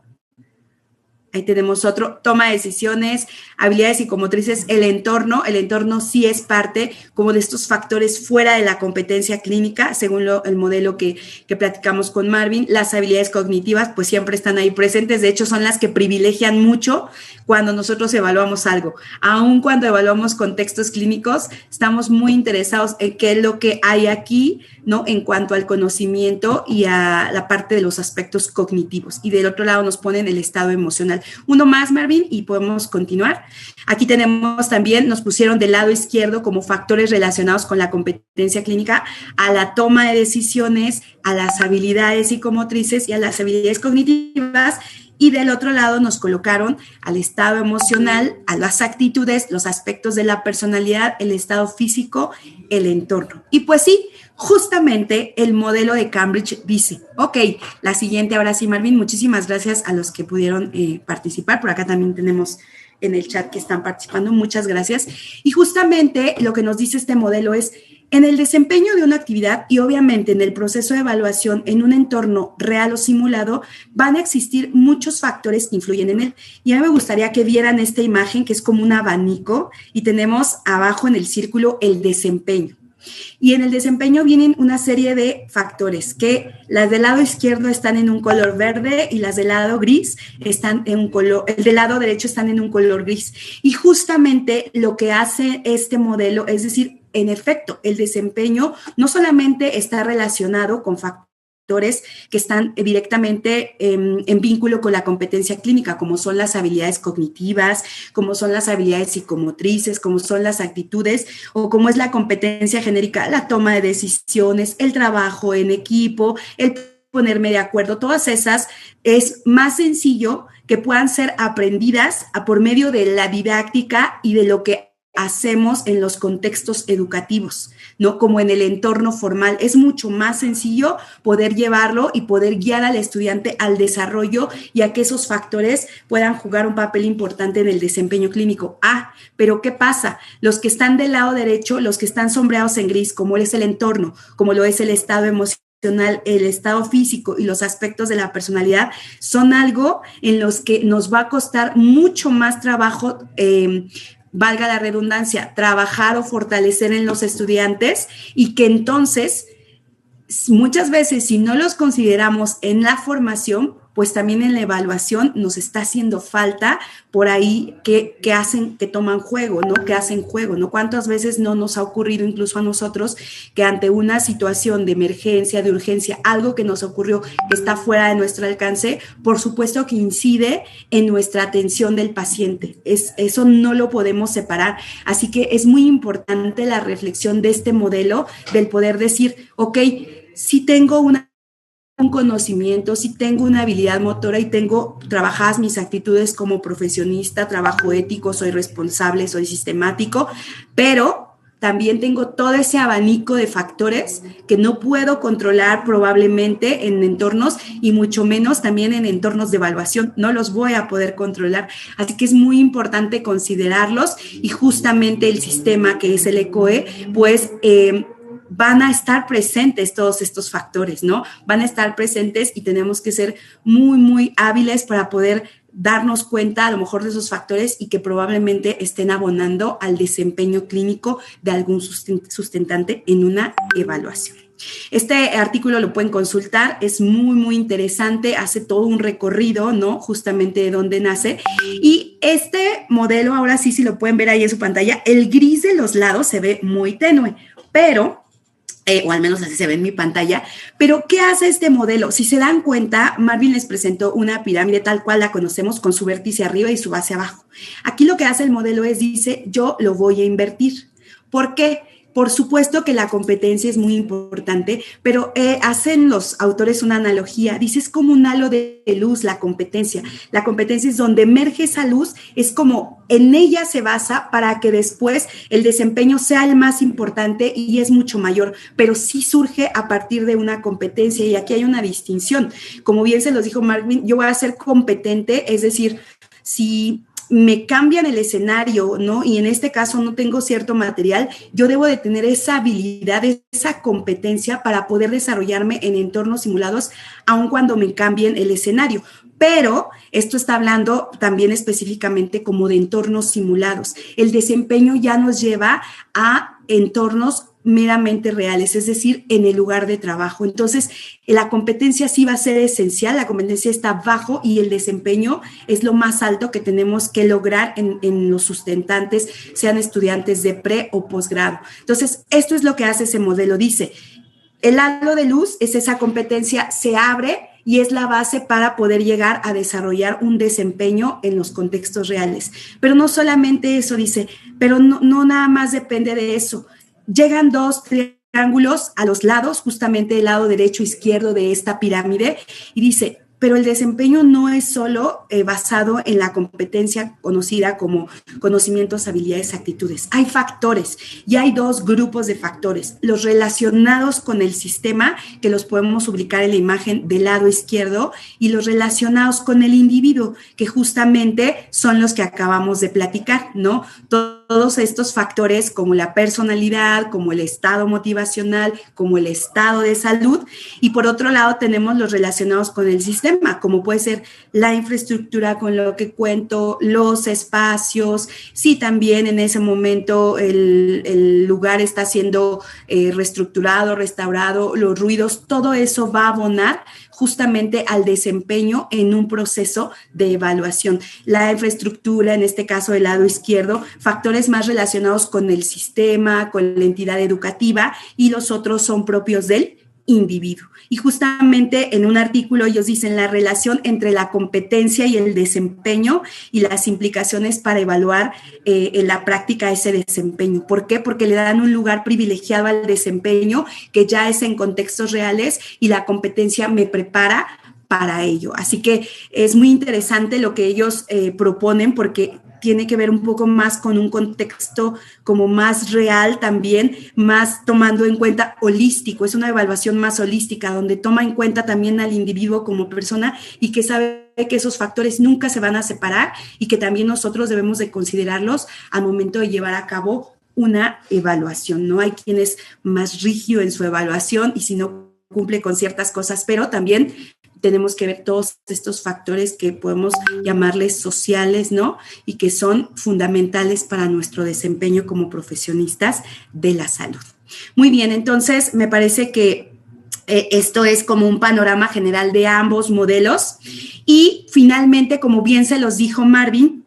Ahí tenemos otro, toma de decisiones, habilidades psicomotrices, el entorno sí es parte como de estos factores fuera de la competencia clínica, según el modelo que platicamos con Marvin. Las habilidades cognitivas pues siempre están ahí presentes, de hecho son las que privilegian mucho cuando nosotros evaluamos algo. Aun cuando evaluamos contextos clínicos, estamos muy interesados en qué es lo que hay aquí, ¿no? En cuanto al conocimiento y a la parte de los aspectos cognitivos. Y del otro lado nos ponen el estado emocional. Uno más, Marvin, y podemos continuar. Aquí tenemos también, nos pusieron del lado izquierdo como factores relacionados con la competencia clínica a la toma de decisiones, a las habilidades psicomotrices y a las habilidades cognitivas. Y del otro lado nos colocaron al estado emocional, a las actitudes, los aspectos de la personalidad, el estado físico, el entorno. Y pues sí, justamente el modelo de Cambridge dice, ok, la siguiente, ahora sí, Marvin, muchísimas gracias a los que pudieron participar. Por acá también tenemos en el chat que están participando, muchas gracias. Y justamente lo que nos dice este modelo es, En el desempeño de una actividad y obviamente en el proceso de evaluación en un entorno real o simulado, van a existir muchos factores que influyen en él. Y a mí me gustaría que vieran esta imagen que es como un abanico y tenemos abajo en el círculo el desempeño. Y en el desempeño vienen una serie de factores que las del lado izquierdo están en un color verde y las del lado gris están en un color, el del lado derecho están en un color gris. Y justamente lo que hace este modelo, es decir, en efecto, el desempeño no solamente está relacionado con factores que están directamente en vínculo con la competencia clínica, como son las habilidades cognitivas, como son las habilidades psicomotrices, como son las actitudes o como es la competencia genérica, la toma de decisiones, el trabajo en equipo, el ponerme de acuerdo, todas esas es más sencillo que puedan ser aprendidas por medio de la didáctica y de lo que hacemos en los contextos educativos, ¿no? Como en el entorno formal. Es mucho más sencillo poder llevarlo y poder guiar al estudiante al desarrollo y a que esos factores puedan jugar un papel importante en el desempeño clínico. Pero ¿qué pasa? Los que están del lado derecho, los que están sombreados en gris, como es el entorno, como lo es el estado emocional, el estado físico y los aspectos de la personalidad, son algo en los que nos va a costar mucho más trabajo, valga la redundancia, trabajar o fortalecer en los estudiantes y que entonces muchas veces si no los consideramos en la formación, pues también en la evaluación nos está haciendo falta por ahí que hacen, que toman juego, ¿no? Que hacen juego, ¿no? ¿Cuántas veces no nos ha ocurrido incluso a nosotros que ante una situación de emergencia, de urgencia, algo que nos ocurrió que está fuera de nuestro alcance, por supuesto que incide en nuestra atención del paciente? Eso no lo podemos separar. Así que es muy importante la reflexión de este modelo del poder decir, ok, si tengo un conocimiento, si tengo una habilidad motora y tengo trabajadas mis actitudes como profesionista, trabajo ético, soy responsable, soy sistemático, pero también tengo todo ese abanico de factores que no puedo controlar probablemente en entornos y mucho menos también en entornos de evaluación, no los voy a poder controlar. Así que es muy importante considerarlos y justamente el sistema que es el ECOE, pues van a estar presentes todos estos factores, ¿no? Van a estar presentes y tenemos que ser muy, muy hábiles para poder darnos cuenta a lo mejor de esos factores y que probablemente estén abonando al desempeño clínico de algún sustentante en una evaluación. Este artículo lo pueden consultar, es muy, muy interesante, hace todo un recorrido, ¿no? Justamente de dónde nace. Y este modelo, ahora sí, si lo pueden ver ahí en su pantalla, el gris de los lados se ve muy tenue, pero o al menos así se ve en mi pantalla, pero ¿qué hace este modelo? Si se dan cuenta, Marvin les presentó una pirámide tal cual la conocemos con su vértice arriba y su base abajo. Aquí lo que hace el modelo es, dice, yo lo voy a invertir. ¿Por qué? Por supuesto que la competencia es muy importante, pero hacen los autores una analogía. Dice, es como un halo de luz la competencia. La competencia es donde emerge esa luz, es como en ella se basa para que después el desempeño sea el más importante y es mucho mayor, pero sí surge a partir de una competencia y aquí hay una distinción. Como bien se los dijo Marvin, yo voy a ser competente, es decir, si me cambian el escenario, ¿no? Y en este caso no tengo cierto material, yo debo de tener esa habilidad, esa competencia para poder desarrollarme en entornos simulados, aun cuando me cambien el escenario. Pero esto está hablando también específicamente como de entornos simulados. El desempeño ya nos lleva a entornos meramente reales, es decir, en el lugar de trabajo. Entonces, la competencia sí va a ser esencial, la competencia está bajo y el desempeño es lo más alto que tenemos que lograr en los sustentantes, sean estudiantes de pre o posgrado. Entonces, esto es lo que hace ese modelo. Dice, el halo de luz es esa competencia, se abre y es la base para poder llegar a desarrollar un desempeño en los contextos reales. Pero no solamente eso, dice, pero no nada más depende de eso. Llegan dos triángulos a los lados, justamente el lado derecho e izquierdo de esta pirámide, y dice, pero el desempeño no es solo basado en la competencia conocida como conocimientos, habilidades, actitudes. Hay factores y hay dos grupos de factores, los relacionados con el sistema, que los podemos ubicar en la imagen del lado izquierdo, y los relacionados con el individuo, que justamente son los que acabamos de platicar, ¿no? Todo todos estos factores como la personalidad, como el estado motivacional, como el estado de salud. Y por otro lado tenemos los relacionados con el sistema, como puede ser la infraestructura con lo que cuento, los espacios, si también en ese momento el lugar está siendo reestructurado, restaurado, los ruidos, todo eso va a abonar justamente al desempeño en un proceso de evaluación. La infraestructura, en este caso del lado izquierdo, factores más relacionados con el sistema, con la entidad educativa, y los otros son propios del individuo. Y justamente en un artículo ellos dicen la relación entre la competencia y el desempeño y las implicaciones para evaluar en la práctica ese desempeño. ¿Por qué? Porque le dan un lugar privilegiado al desempeño que ya es en contextos reales y la competencia me prepara para ello. Así que es muy interesante lo que ellos proponen porque tiene que ver un poco más con un contexto como más real también, más tomando en cuenta holístico, es una evaluación más holística, donde toma en cuenta también al individuo como persona y que sabe que esos factores nunca se van a separar y que también nosotros debemos de considerarlos al momento de llevar a cabo una evaluación, ¿no? Hay quien es más rígido en su evaluación y si no cumple con ciertas cosas, pero también tenemos que ver todos estos factores que podemos llamarles sociales, ¿no? Y que son fundamentales para nuestro desempeño como profesionistas de la salud. Muy bien, entonces me parece que esto es como un panorama general de ambos modelos. Y finalmente, como bien se los dijo Marvin,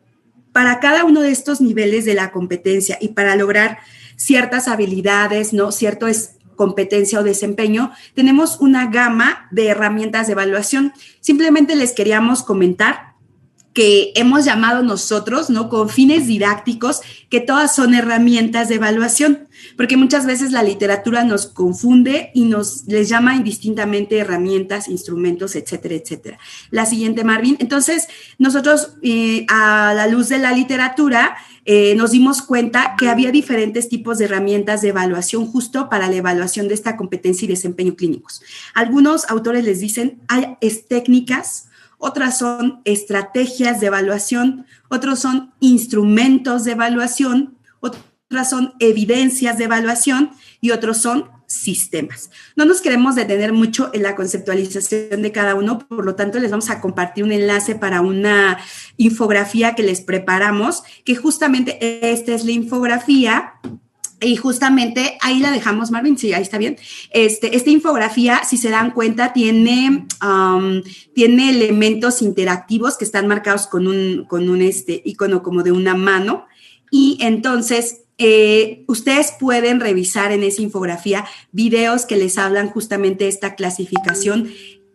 para cada uno de estos niveles de la competencia y para lograr ciertas habilidades, ¿no? Cierto competencia o desempeño, tenemos una gama de herramientas de evaluación. Simplemente les queríamos comentar que hemos llamado nosotros, ¿no? Con fines didácticos, que todas son herramientas de evaluación, porque muchas veces la literatura nos confunde y les llama indistintamente herramientas, instrumentos, etcétera, etcétera. La siguiente, Marvin. Entonces, nosotros, a la luz de la literatura, nos dimos cuenta que había diferentes tipos de herramientas de evaluación justo para la evaluación de esta competencia y desempeño clínicos. Algunos autores les dicen, hay técnicas, otras son estrategias de evaluación, otros son instrumentos de evaluación, otras son evidencias de evaluación y otros son sistemas. No nos queremos detener mucho en la conceptualización de cada uno, por lo tanto les vamos a compartir un enlace para una infografía que les preparamos, que justamente esta es la infografía. Y justamente ahí la dejamos, Marvin, sí, ahí está bien. Esta infografía, si se dan cuenta, tiene elementos interactivos que están marcados con un icono como de una mano. Y entonces, ustedes pueden revisar en esa infografía videos que les hablan justamente de esta clasificación,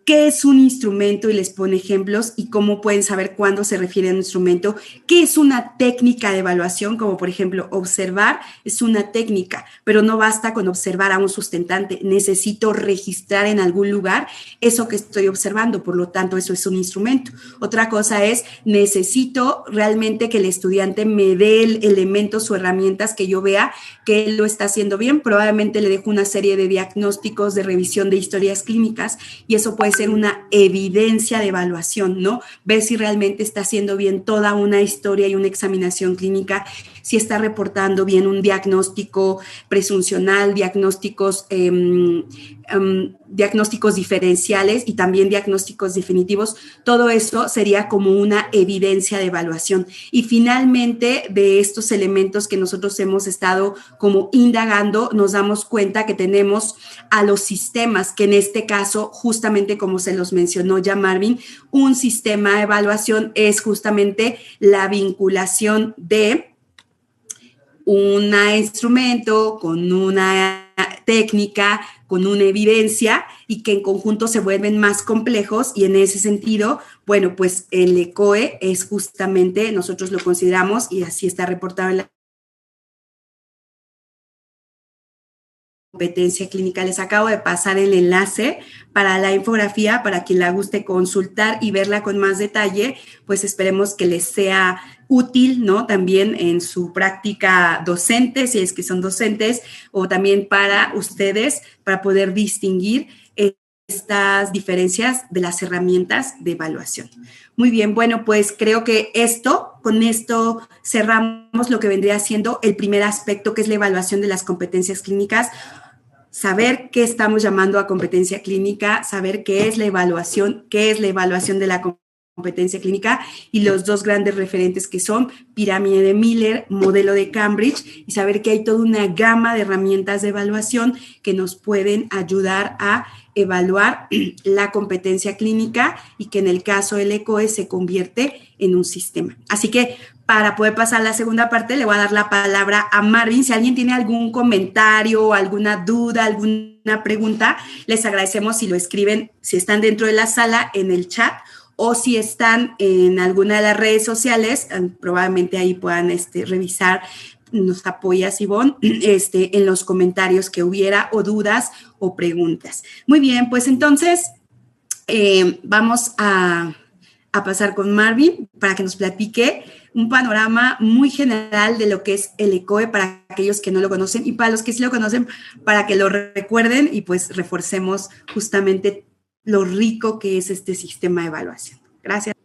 qué es un instrumento y les pone ejemplos y cómo pueden saber cuándo se refiere a un instrumento, qué es una técnica de evaluación, como por ejemplo observar es una técnica, pero no basta con observar a un sustentante, necesito registrar en algún lugar eso que estoy observando, por lo tanto eso es un instrumento. Otra cosa es, necesito realmente que el estudiante me dé elementos o herramientas que yo vea que él lo está haciendo bien, probablemente le dejo una serie de diagnósticos, de revisión de historias clínicas y eso puede ser una evidencia de evaluación, ¿no? Ver si realmente está haciendo bien toda una historia y una examinación clínica, si está reportando bien un diagnóstico presuncional, diagnósticos diferenciales y también diagnósticos definitivos. Todo eso sería como una evidencia de evaluación. Y finalmente, de estos elementos que nosotros hemos estado como indagando, nos damos cuenta que tenemos a los sistemas, que en este caso, justamente como se los mencionó ya Marvin, un sistema de evaluación es justamente la vinculación de un instrumento con una técnica, con una evidencia y que en conjunto se vuelven más complejos y en ese sentido, bueno, pues el ECOE es justamente, nosotros lo consideramos y así está reportado en la competencia clínica. Les acabo de pasar el enlace para la infografía, para quien la guste consultar y verla con más detalle, pues esperemos que les sea útil, ¿no? También en su práctica docente, si es que son docentes, o también para ustedes, para poder distinguir estas diferencias de las herramientas de evaluación. Muy bien, bueno, pues creo que con esto cerramos lo que vendría siendo el primer aspecto, que es la evaluación de las competencias clínicas. Saber qué estamos llamando a competencia clínica, saber qué es la evaluación de la competencia clínica, y los dos grandes referentes que son pirámide de Miller, modelo de Cambridge, y saber que hay toda una gama de herramientas de evaluación que nos pueden ayudar a evaluar la competencia clínica, y que en el caso del ECOE se convierte en un sistema. Así que para poder pasar a la segunda parte, le voy a dar la palabra a Marvin. Si alguien tiene algún comentario, alguna duda, alguna pregunta, les agradecemos si lo escriben, si están dentro de la sala, en el chat, o si están en alguna de las redes sociales, probablemente ahí puedan revisar. Nos apoyas, Ivonne, en los comentarios que hubiera, o dudas o preguntas. Muy bien, pues entonces vamos a pasar con Marvin para que nos platique un panorama muy general de lo que es el ECOE para aquellos que no lo conocen, y para los que sí lo conocen, para que lo recuerden y pues reforcemos justamente lo rico que es este sistema de evaluación. Gracias.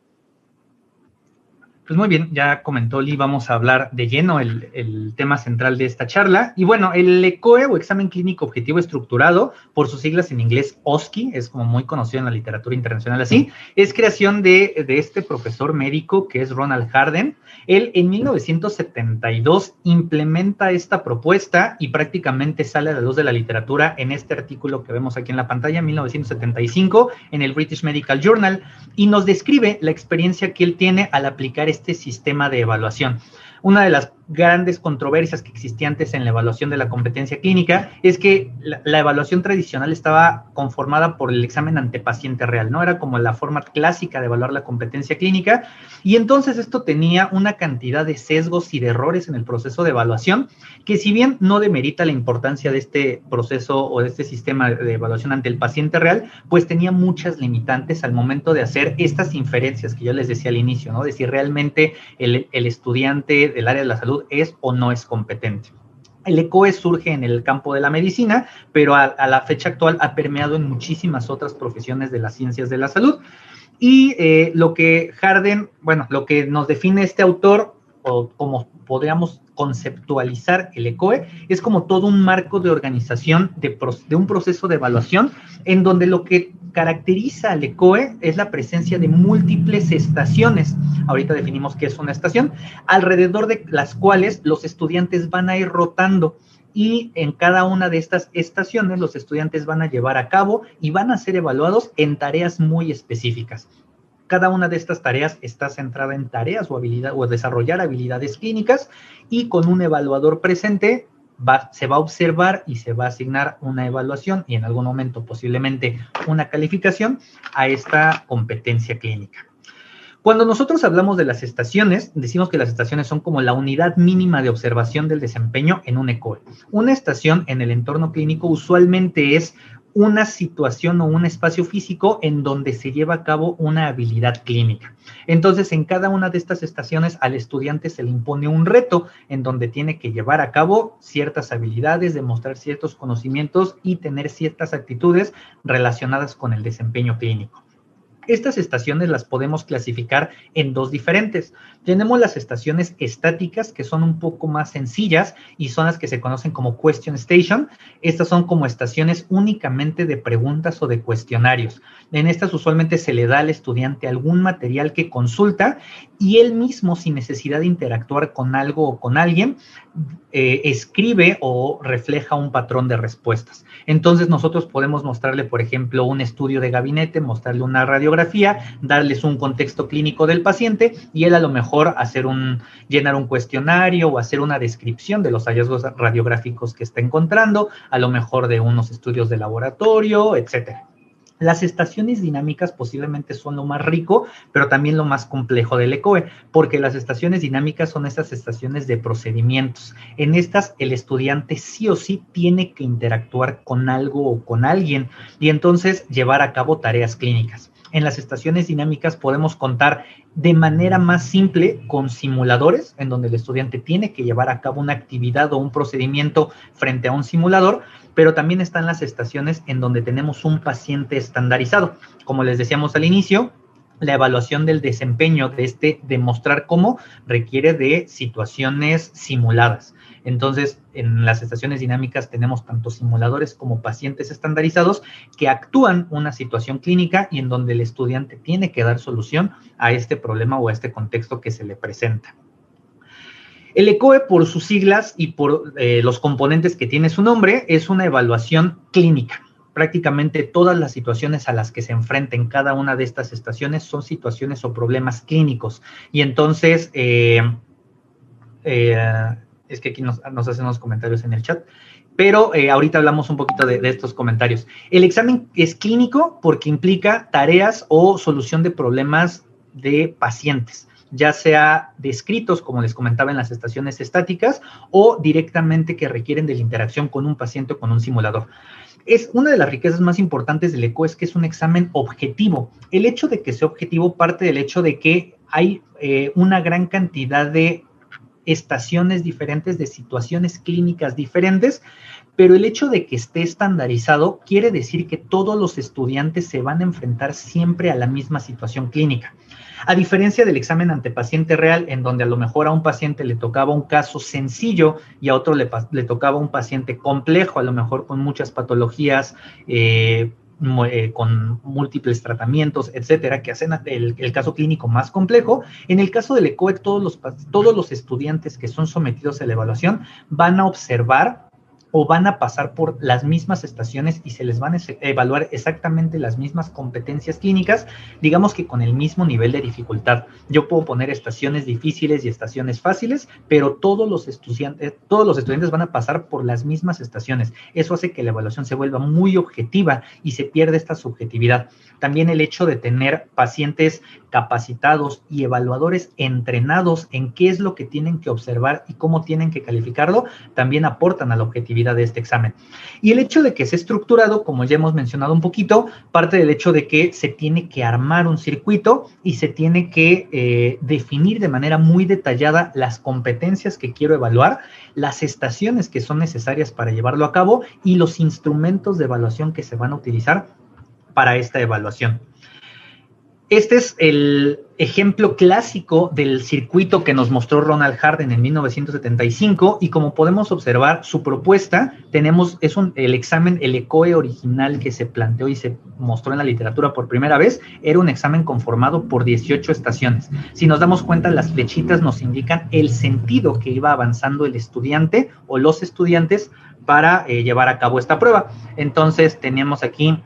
Pues muy bien, ya comentó Lee, vamos a hablar de lleno el tema central de esta charla. Y bueno, el ECOE, o Examen Clínico Objetivo Estructurado, por sus siglas en inglés OSCE, es como muy conocido en la literatura internacional así, es creación de este profesor médico que es Ronald Harden. Él en 1972 implementa esta propuesta y prácticamente sale a la luz de la literatura en este artículo que vemos aquí en la pantalla, 1975, en el British Medical Journal, y nos describe la experiencia que él tiene al aplicar este sistema de evaluación. Una de las grandes controversias que existía antes en la evaluación de la competencia clínica es que la evaluación tradicional estaba conformada por el examen ante paciente real, ¿no? Era como la forma clásica de evaluar la competencia clínica, y entonces esto tenía una cantidad de sesgos y de errores en el proceso de evaluación, que si bien no demerita la importancia de este proceso o de este sistema de evaluación ante el paciente real, pues tenía muchas limitantes al momento de hacer estas inferencias que yo les decía al inicio, ¿no? De si realmente el estudiante del área de la salud es o no es competente. El ECOE surge en el campo de la medicina, pero a la fecha actual ha permeado en muchísimas otras profesiones de las ciencias de la salud. Y lo que Harden, bueno, lo que nos define este autor, o como podríamos conceptualizar el ECOE, es como todo un marco de organización de un proceso de evaluación, en donde lo que caracteriza al ECOE es la presencia de múltiples estaciones. Ahorita definimos qué es una estación, alrededor de las cuales los estudiantes van a ir rotando, y en cada una de estas estaciones los estudiantes van a llevar a cabo y van a ser evaluados en tareas muy específicas. Cada una de estas tareas está centrada en tareas o desarrollar habilidades clínicas, y con un evaluador presente se va a observar y se va a asignar una evaluación y en algún momento posiblemente una calificación a esta competencia clínica. Cuando nosotros hablamos de las estaciones, decimos que las estaciones son como la unidad mínima de observación del desempeño en un ECOE. Una estación en el entorno clínico usualmente es una situación o un espacio físico en donde se lleva a cabo una habilidad clínica. Entonces, en cada una de estas estaciones al estudiante se le impone un reto en donde tiene que llevar a cabo ciertas habilidades, demostrar ciertos conocimientos y tener ciertas actitudes relacionadas con el desempeño clínico. Estas estaciones las podemos clasificar en dos diferentes. Tenemos las estaciones estáticas, que son un poco más sencillas y son las que se conocen como question station. Estas son como estaciones únicamente de preguntas o de cuestionarios. En estas usualmente se le da al estudiante algún material que consulta y él mismo, sin necesidad de interactuar con algo o con alguien, escribe o refleja un patrón de respuestas. Entonces nosotros podemos mostrarle, por ejemplo, un estudio de gabinete, mostrarle una radiografía, darles un contexto clínico del paciente y él a lo mejor llenar un cuestionario o hacer una descripción de los hallazgos radiográficos que está encontrando, a lo mejor de unos estudios de laboratorio, etcétera. Las estaciones dinámicas posiblemente son lo más rico, pero también lo más complejo del ECOE, porque las estaciones dinámicas son estas estaciones de procedimientos. En estas, el estudiante sí o sí tiene que interactuar con algo o con alguien y entonces llevar a cabo tareas clínicas. En las estaciones dinámicas podemos contar de manera más simple con simuladores, en donde el estudiante tiene que llevar a cabo una actividad o un procedimiento frente a un simulador, pero también están las estaciones en donde tenemos un paciente estandarizado. Como les decíamos al inicio, la evaluación del desempeño de demostrar cómo requiere de situaciones simuladas. Entonces, en las estaciones dinámicas tenemos tanto simuladores como pacientes estandarizados que actúan una situación clínica y en donde el estudiante tiene que dar solución a este problema o a este contexto que se le presenta. El ECOE, por sus siglas y por los componentes que tiene su nombre, es una evaluación clínica. Prácticamente todas las situaciones a las que se enfrenta en cada una de estas estaciones son situaciones o problemas clínicos. Y entonces, es que aquí nos hacen unos comentarios en el chat, pero ahorita hablamos un poquito de estos comentarios. El examen es clínico porque implica tareas o solución de problemas de pacientes, ya sea descritos, como les comentaba, en las estaciones estáticas, o directamente que requieren de la interacción con un paciente o con un simulador. Es una de las riquezas más importantes del ECO, es que es un examen objetivo. El hecho de que sea objetivo parte del hecho de que hay una gran cantidad de estaciones diferentes, de situaciones clínicas diferentes, pero el hecho de que esté estandarizado quiere decir que todos los estudiantes se van a enfrentar siempre a la misma situación clínica. A diferencia del examen ante paciente real, en donde a lo mejor a un paciente le tocaba un caso sencillo y a otro le tocaba un paciente complejo, a lo mejor con muchas patologías, con múltiples tratamientos, etcétera, que hacen el caso clínico más complejo. En el caso del ECOE, todos los estudiantes que son sometidos a la evaluación van a observar o van a pasar por las mismas estaciones y se les van a evaluar exactamente las mismas competencias clínicas, digamos que con el mismo nivel de dificultad. Yo puedo poner estaciones difíciles y estaciones fáciles, pero todos los estudiantes van a pasar por las mismas estaciones. Eso hace que la evaluación se vuelva muy objetiva y se pierde esta subjetividad. También el hecho de tener pacientes capacitados y evaluadores entrenados en qué es lo que tienen que observar y cómo tienen que calificarlo, también aportan a la objetividad de este examen. Y el hecho de que sea estructurado, como ya hemos mencionado un poquito, parte del hecho de que se tiene que armar un circuito y se tiene que definir de manera muy detallada las competencias que quiero evaluar, las estaciones que son necesarias para llevarlo a cabo y los instrumentos de evaluación que se van a utilizar para esta evaluación. Este es el ejemplo clásico del circuito que nos mostró Ronald Harden en 1975 y como podemos observar, su propuesta el examen, el ECOE original que se planteó y se mostró en la literatura por primera vez, era un examen conformado por 18 estaciones. Si nos damos cuenta, las flechitas nos indican el sentido que iba avanzando el estudiante o los estudiantes para llevar a cabo esta prueba. Entonces, tenemos aquí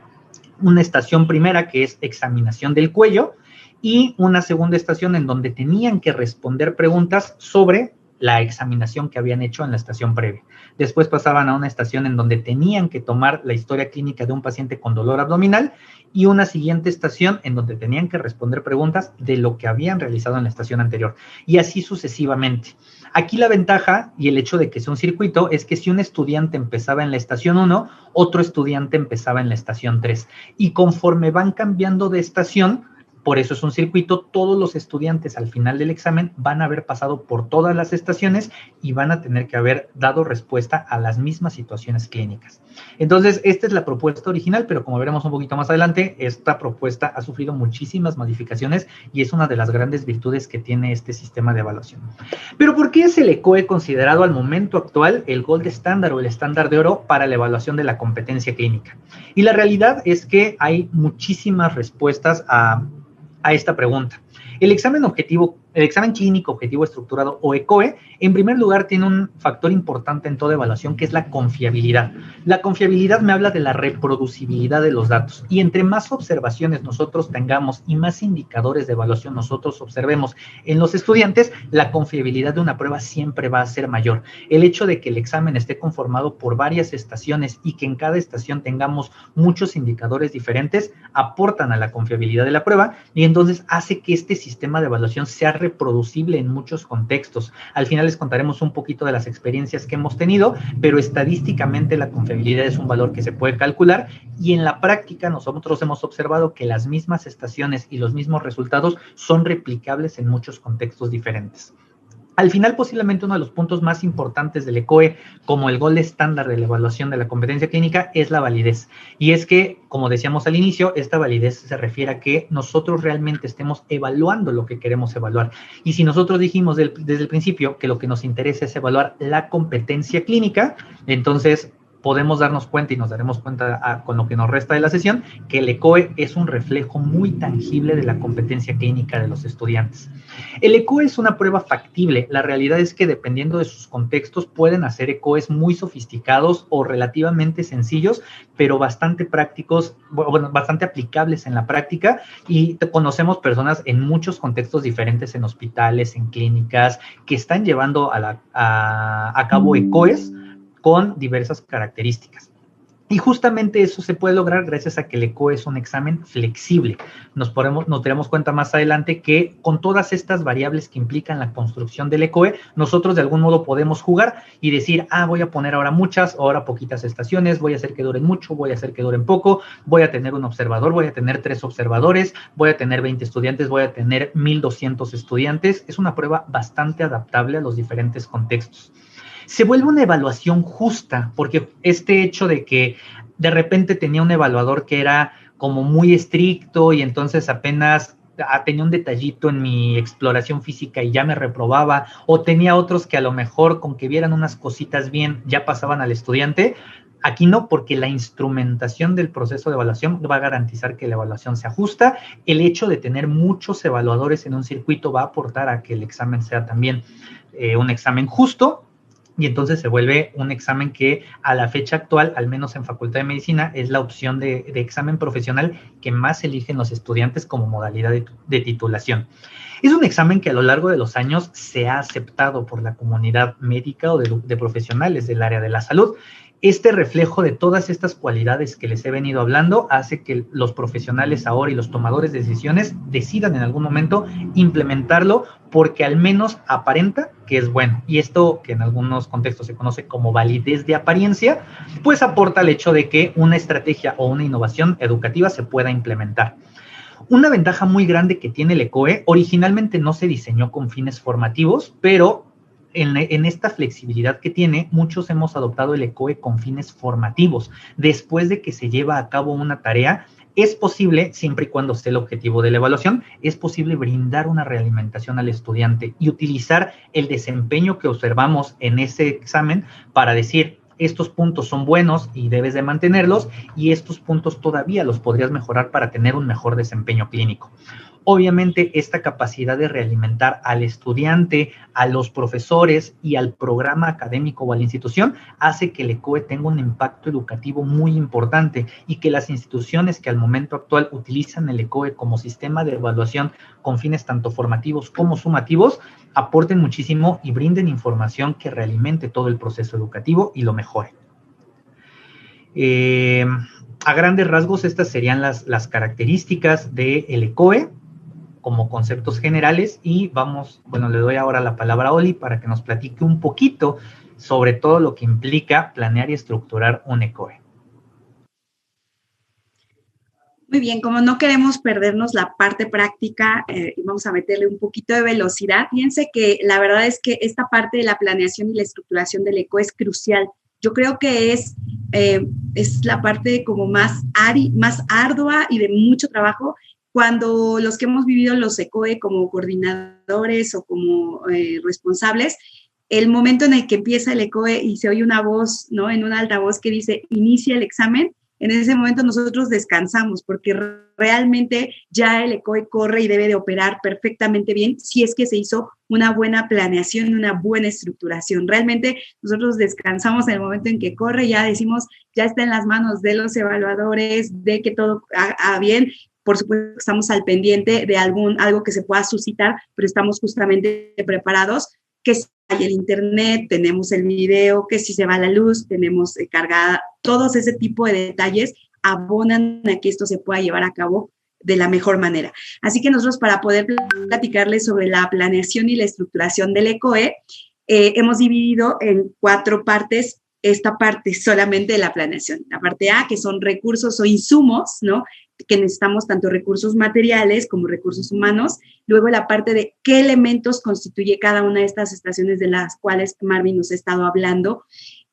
una estación primera que es examinación del cuello y una segunda estación en donde tenían que responder preguntas sobre la examinación que habían hecho en la estación previa. Después pasaban a una estación en donde tenían que tomar la historia clínica de un paciente con dolor abdominal y una siguiente estación en donde tenían que responder preguntas de lo que habían realizado en la estación anterior y así sucesivamente. Aquí la ventaja y el hecho de que sea un circuito es que si un estudiante empezaba en la estación 1, otro estudiante empezaba en la estación 3 y conforme van cambiando de estación, por eso es un circuito, todos los estudiantes al final del examen van a haber pasado por todas las estaciones y van a tener que haber dado respuesta a las mismas situaciones clínicas. Entonces, esta es la propuesta original, pero como veremos un poquito más adelante, esta propuesta ha sufrido muchísimas modificaciones y es una de las grandes virtudes que tiene este sistema de evaluación. Pero ¿por qué es el ECOE considerado al momento actual el gold standard o el estándar de oro para la evaluación de la competencia clínica? Y la realidad es que hay muchísimas respuestas a esta pregunta. El examen clínico objetivo estructurado o ECOE, en primer lugar, tiene un factor importante en toda evaluación que es la confiabilidad. La confiabilidad me habla de la reproducibilidad de los datos y entre más observaciones nosotros tengamos y más indicadores de evaluación nosotros observemos en los estudiantes, la confiabilidad de una prueba siempre va a ser mayor. El hecho de que el examen esté conformado por varias estaciones y que en cada estación tengamos muchos indicadores diferentes aportan a la confiabilidad de la prueba y entonces hace que este sistema de evaluación sea reproducible en muchos contextos. Al final les contaremos un poquito de las experiencias que hemos tenido, pero estadísticamente la confiabilidad es un valor que se puede calcular y en la práctica nosotros hemos observado que las mismas estaciones y los mismos resultados son replicables en muchos contextos diferentes. Al final, posiblemente uno de los puntos más importantes del ECOE, como el gol estándar de la evaluación de la competencia clínica, es la validez. Y es que, como decíamos al inicio, esta validez se refiere a que nosotros realmente estemos evaluando lo que queremos evaluar. Y si nosotros dijimos desde el principio que lo que nos interesa es evaluar la competencia clínica, entonces podemos darnos cuenta y nos daremos cuenta con lo que nos resta de la sesión que el ECOE es un reflejo muy tangible de la competencia clínica de los estudiantes. El ECOE es una prueba factible. La realidad es que dependiendo de sus contextos pueden hacer ECOEs muy sofisticados o relativamente sencillos, pero bastante prácticos, bueno, bastante aplicables en la práctica y conocemos personas en muchos contextos diferentes, en hospitales, en clínicas, que están llevando a cabo ECOEs con diversas características. Y justamente eso se puede lograr gracias a que el ECOE es un examen flexible. Nos daremos cuenta más adelante que con todas estas variables que implican la construcción del ECOE, nosotros de algún modo podemos jugar y decir, voy a poner ahora muchas, ahora poquitas estaciones, voy a hacer que duren mucho, voy a hacer que duren poco, voy a tener un observador, voy a tener 3 observadores, voy a tener 20 estudiantes, voy a tener 1,200 estudiantes. Es una prueba bastante adaptable a los diferentes contextos. Se vuelve una evaluación justa, porque este hecho de que de repente tenía un evaluador que era como muy estricto y entonces apenas tenía un detallito en mi exploración física y ya me reprobaba, o tenía otros que a lo mejor con que vieran unas cositas bien ya pasaban al estudiante. Aquí no, porque la instrumentación del proceso de evaluación va a garantizar que la evaluación sea justa. El hecho de tener muchos evaluadores en un circuito va a aportar a que el examen sea también un examen justo. Y entonces se vuelve un examen que a la fecha actual, al menos en Facultad de Medicina, es la opción de examen profesional que más eligen los estudiantes como modalidad de titulación. Es un examen que a lo largo de los años se ha aceptado por la comunidad médica o de profesionales del área de la salud. Este reflejo de todas estas cualidades que les he venido hablando hace que los profesionales ahora y los tomadores de decisiones decidan en algún momento implementarlo porque al menos aparenta que es bueno. Y esto, que en algunos contextos se conoce como validez de apariencia, pues aporta el hecho de que una estrategia o una innovación educativa se pueda implementar. Una ventaja muy grande que tiene el ECOE, originalmente no se diseñó con fines formativos, pero en esta flexibilidad que tiene, muchos hemos adoptado el ECOE con fines formativos. Después de que se lleva a cabo una tarea, es posible, siempre y cuando esté el objetivo de la evaluación, es posible brindar una realimentación al estudiante y utilizar el desempeño que observamos en ese examen para decir, estos puntos son buenos y debes de mantenerlos y estos puntos todavía los podrías mejorar para tener un mejor desempeño clínico. Obviamente, esta capacidad de realimentar al estudiante, a los profesores y al programa académico o a la institución hace que el ECOE tenga un impacto educativo muy importante y que las instituciones que al momento actual utilizan el ECOE como sistema de evaluación con fines tanto formativos como sumativos aporten muchísimo y brinden información que realimente todo el proceso educativo y lo mejore. A grandes rasgos, estas serían las características del ECOE como conceptos generales y le doy ahora la palabra a Oli para que nos platique un poquito sobre todo lo que implica planear y estructurar un ECOE. Muy bien, como no queremos perdernos la parte práctica y vamos a meterle un poquito de velocidad, fíjense que la verdad es que esta parte de la planeación y la estructuración del ECOE es crucial. Yo creo que es la parte como más ardua y de mucho trabajo. Cuando los que hemos vivido los ECOE como coordinadores o como responsables, el momento en el que empieza el ECOE y se oye una voz, ¿no? En un altavoz que dice, inicia el examen, en ese momento nosotros descansamos porque realmente ya el ECOE corre y debe de operar perfectamente bien si es que se hizo una buena planeación, una buena estructuración. Realmente nosotros descansamos en el momento en que corre, ya decimos, ya está en las manos de los evaluadores, de que todo haga bien. Por supuesto, estamos al pendiente de algo que se pueda suscitar, pero estamos justamente preparados, que si hay el internet, tenemos el video, que si se va la luz, tenemos cargada, todos ese tipo de detalles abonan a que esto se pueda llevar a cabo de la mejor manera. Así que nosotros, para poder platicarles sobre la planeación y la estructuración del ECOE, hemos dividido en 4 partes esta parte solamente de la planeación. La parte A, que son recursos o insumos, ¿no? Que necesitamos tanto recursos materiales como recursos humanos. Luego la parte de qué elementos constituye cada una de estas estaciones de las cuales Marvin nos ha estado hablando.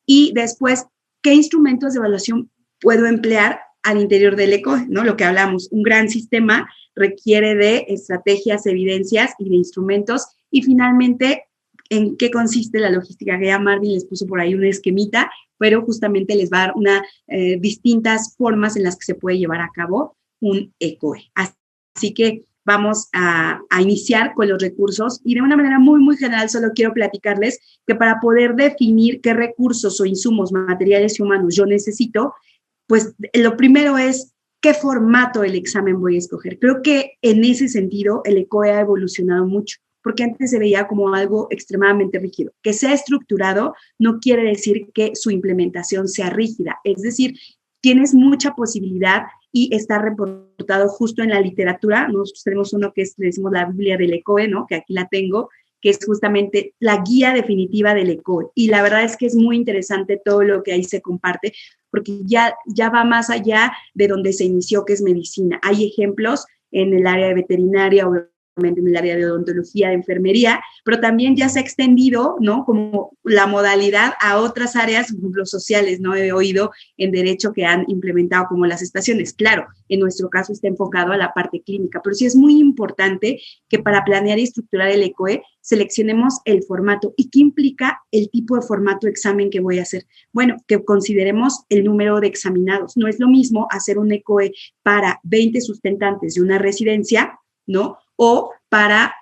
Y después, qué instrumentos de evaluación puedo emplear al interior del ECOE, ¿no? Lo que hablamos, un gran sistema requiere de estrategias, evidencias y de instrumentos. Y finalmente, en qué consiste la logística, que ya Marvin les puso por ahí un esquemita, pero justamente les va a dar distintas formas en las que se puede llevar a cabo un ECOE. Así que vamos a iniciar con los recursos y de una manera muy, muy general solo quiero platicarles que para poder definir qué recursos o insumos materiales y humanos yo necesito, pues lo primero es qué formato del examen voy a escoger. Creo que en ese sentido el ECOE ha evolucionado mucho, porque antes se veía como algo extremadamente rígido. Que sea estructurado no quiere decir que su implementación sea rígida, es decir, tienes mucha posibilidad y está reportado justo en la literatura. Nosotros tenemos uno que le decimos la Biblia del ECOE, ¿no? Que aquí la tengo, que es justamente la guía definitiva del ECOE. Y la verdad es que es muy interesante todo lo que ahí se comparte, porque ya va más allá de donde se inició, que es medicina. Hay ejemplos en el área de veterinaria, en el área de odontología, de enfermería, pero también ya se ha extendido, ¿no? Como la modalidad a otras áreas, los sociales, ¿no? He oído en derecho que han implementado como las estaciones. Claro, en nuestro caso está enfocado a la parte clínica, pero sí es muy importante que para planear y estructurar el ECOE seleccionemos el formato. ¿Y qué implica el tipo de formato de examen que voy a hacer? Bueno, que consideremos el número de examinados. No es lo mismo hacer un ECOE para 20 sustentantes de una residencia, ¿no? O para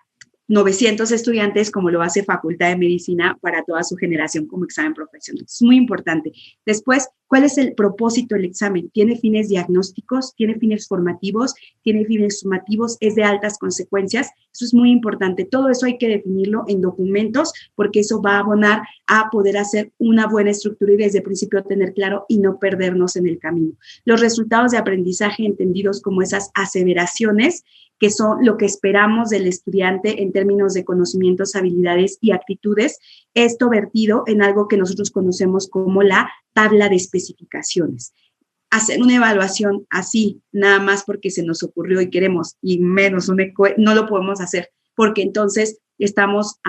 900 estudiantes, como lo hace Facultad de Medicina para toda su generación como examen profesional. Es muy importante. Después, ¿cuál es el propósito del examen? ¿Tiene fines diagnósticos? ¿Tiene fines formativos? ¿Tiene fines sumativos? ¿Es de altas consecuencias? Eso es muy importante. Todo eso hay que definirlo en documentos, porque eso va a abonar a poder hacer una buena estructura y desde el principio tener claro y no perdernos en el camino. Los resultados de aprendizaje entendidos como esas aseveraciones, que son lo que esperamos del estudiante en términos de conocimientos, habilidades y actitudes, esto vertido en algo que nosotros conocemos como la tabla de especificaciones. Hacer una evaluación así, nada más porque se nos ocurrió y queremos, y menos un ECOE, no lo podemos hacer, porque entonces estamos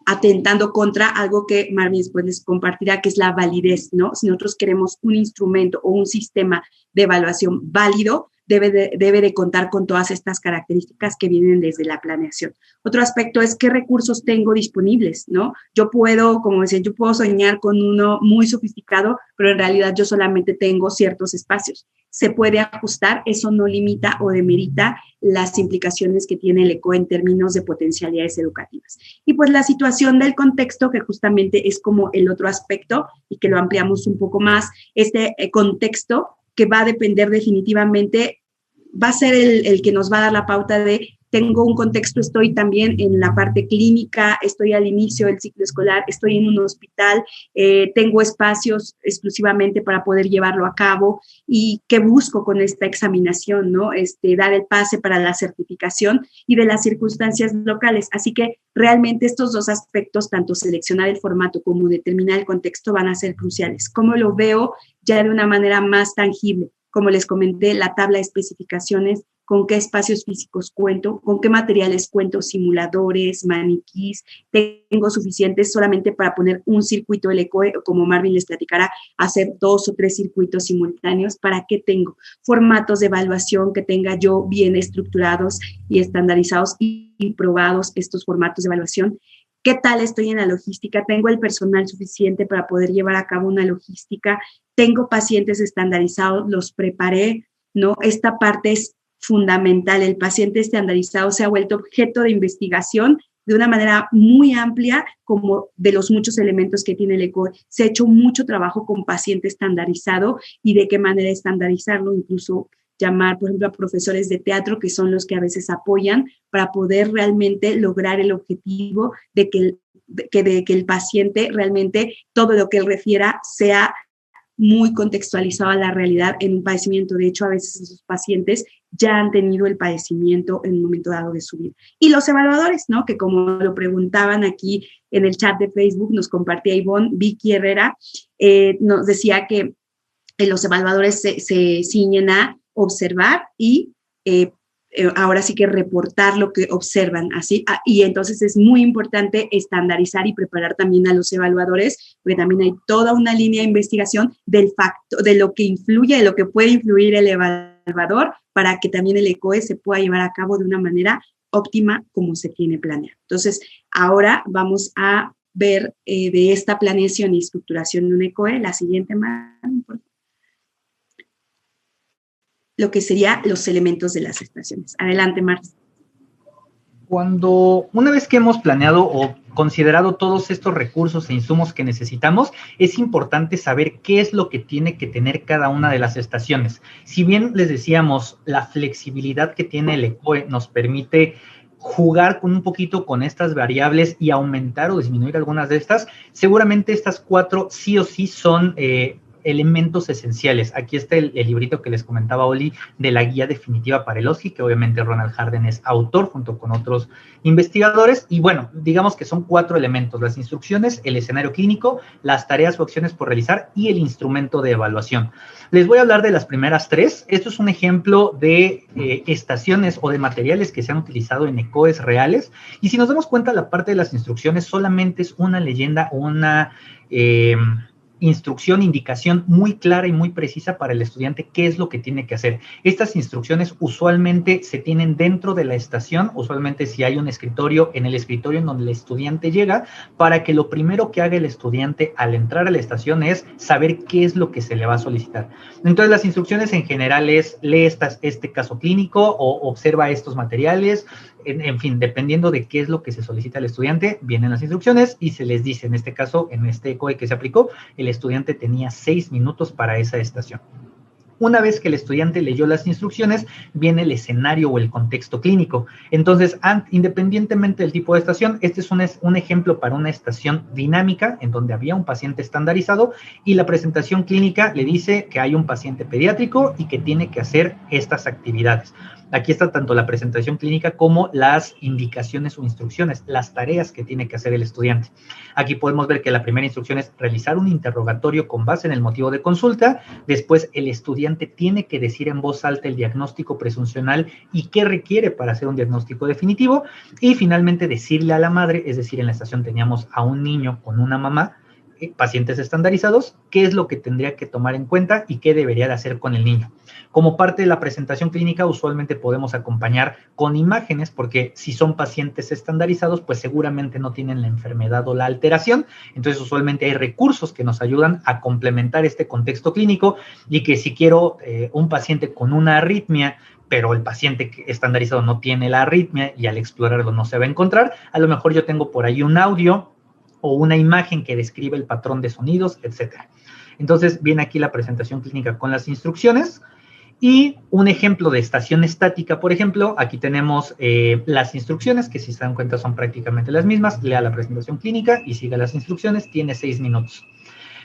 atentando contra algo que Marvin después les compartirá, que es la validez, ¿no? Si nosotros queremos un instrumento o un sistema de evaluación válido, debe de contar con todas estas características que vienen desde la planeación. Otro aspecto es qué recursos tengo disponibles, ¿no? Yo puedo, como decía, yo puedo soñar con uno muy sofisticado, pero en realidad yo solamente tengo ciertos espacios. Se puede ajustar, eso no limita o demerita las implicaciones que tiene el ECOE en términos de potencialidades educativas. Y pues la situación del contexto, que justamente es como el otro aspecto y que lo ampliamos un poco más, este contexto que va a depender definitivamente, va a ser el que nos va a dar la pauta de tengo un contexto, estoy también en la parte clínica, estoy al inicio del ciclo escolar, estoy en un hospital, tengo espacios exclusivamente para poder llevarlo a cabo y qué busco con esta examinación, ¿no? Dar el pase para la certificación y de las circunstancias locales. Así que realmente estos dos aspectos, tanto seleccionar el formato como determinar el contexto, van a ser cruciales. ¿Cómo lo veo ya de una manera más tangible? Como les comenté, la tabla de especificaciones, con qué espacios físicos cuento, con qué materiales cuento, simuladores, maniquís, tengo suficientes solamente para poner un circuito del ECOE, o como Marvin les platicará, hacer 2 o 3 circuitos simultáneos. ¿Para qué tengo? Formatos de evaluación que tenga yo bien estructurados y estandarizados y probados estos formatos de evaluación. ¿Qué tal estoy en la logística? ¿Tengo el personal suficiente para poder llevar a cabo una logística? ¿Tengo pacientes estandarizados? ¿Los preparé? ¿No? Esta parte es fundamental. El paciente estandarizado se ha vuelto objeto de investigación de una manera muy amplia, como de los muchos elementos que tiene el ECOE. Se ha hecho mucho trabajo con paciente estandarizado y de qué manera estandarizarlo, incluso llamar, por ejemplo, a profesores de teatro, que son los que a veces apoyan para poder realmente lograr el objetivo de que el paciente realmente todo lo que él refiera sea muy contextualizado a la realidad en un padecimiento. De hecho, a veces esos pacientes ya han tenido el padecimiento en un momento dado de su vida. Y los evaluadores, ¿no? Que como lo preguntaban aquí en el chat de Facebook, nos compartía Ivonne, Vicky Herrera, nos decía que los evaluadores se ciñen a observar y ahora sí que reportar lo que observan, así, y entonces es muy importante estandarizar y preparar también a los evaluadores, porque también hay toda una línea de investigación de lo que influye, de lo que puede influir el evaluador, para que también el ECOE se pueda llevar a cabo de una manera óptima como se tiene planeado. Entonces, ahora vamos a ver de esta planeación y estructuración de un ECOE, la siguiente, Marlon, por favor, lo que serían los elementos de las estaciones. Adelante, Marx. Una vez que hemos planeado o considerado todos estos recursos e insumos que necesitamos, es importante saber qué es lo que tiene que tener cada una de las estaciones. Si bien les decíamos, la flexibilidad que tiene el ECOE nos permite jugar un poquito con estas variables y aumentar o disminuir algunas de estas, seguramente estas 4 sí o sí son elementos esenciales. Aquí está el librito que les comentaba Oli de la guía definitiva para el OSCE, que obviamente Ronald Harden es autor junto con otros investigadores, y bueno, digamos que son 4 elementos: las instrucciones, el escenario clínico, las tareas o acciones por realizar y el instrumento de evaluación. Les voy a hablar de las primeras 3. Esto es un ejemplo de estaciones o de materiales que se han utilizado en ECOEs reales, y si nos damos cuenta, la parte de las instrucciones solamente es una leyenda, una instrucción, indicación muy clara y muy precisa para el estudiante qué es lo que tiene que hacer. Estas instrucciones usualmente se tienen dentro de la estación, usualmente si hay un escritorio, en el escritorio en donde el estudiante llega, para que lo primero que haga el estudiante al entrar a la estación es saber qué es lo que se le va a solicitar. Entonces, las instrucciones en general es: lee este caso clínico o observa estos materiales. En fin, dependiendo de qué es lo que se solicita al estudiante, vienen las instrucciones y se les dice, en este caso, en este ECOE que se aplicó, el estudiante tenía 6 minutos para esa estación. Una vez que el estudiante leyó las instrucciones, viene el escenario o el contexto clínico. Entonces, independientemente del tipo de estación, este es un ejemplo para una estación dinámica en donde había un paciente estandarizado y la presentación clínica le dice que hay un paciente pediátrico y que tiene que hacer estas actividades. Aquí está tanto la presentación clínica como las indicaciones o instrucciones, las tareas que tiene que hacer el estudiante. Aquí podemos ver que la primera instrucción es realizar un interrogatorio con base en el motivo de consulta. Después, el estudiante tiene que decir en voz alta el diagnóstico presuncional y qué requiere para hacer un diagnóstico definitivo. Y finalmente, decirle a la madre, es decir, en la estación teníamos a un niño con una mamá, pacientes estandarizados, qué es lo que tendría que tomar en cuenta y qué debería de hacer con el niño. Como parte de la presentación clínica, usualmente podemos acompañar con imágenes, porque si son pacientes estandarizados, pues seguramente no tienen la enfermedad o la alteración. Entonces, usualmente hay recursos que nos ayudan a complementar este contexto clínico, y que si quiero un paciente con una arritmia, pero el paciente estandarizado no tiene la arritmia y al explorarlo no se va a encontrar, a lo mejor yo tengo por ahí un audio o una imagen que describe el patrón de sonidos, etc. Entonces, viene aquí la presentación clínica con las instrucciones. Y un ejemplo de estación estática, por ejemplo, aquí tenemos las instrucciones, que si se dan cuenta son prácticamente las mismas. Lea la presentación clínica y siga las instrucciones, tiene 6 minutos.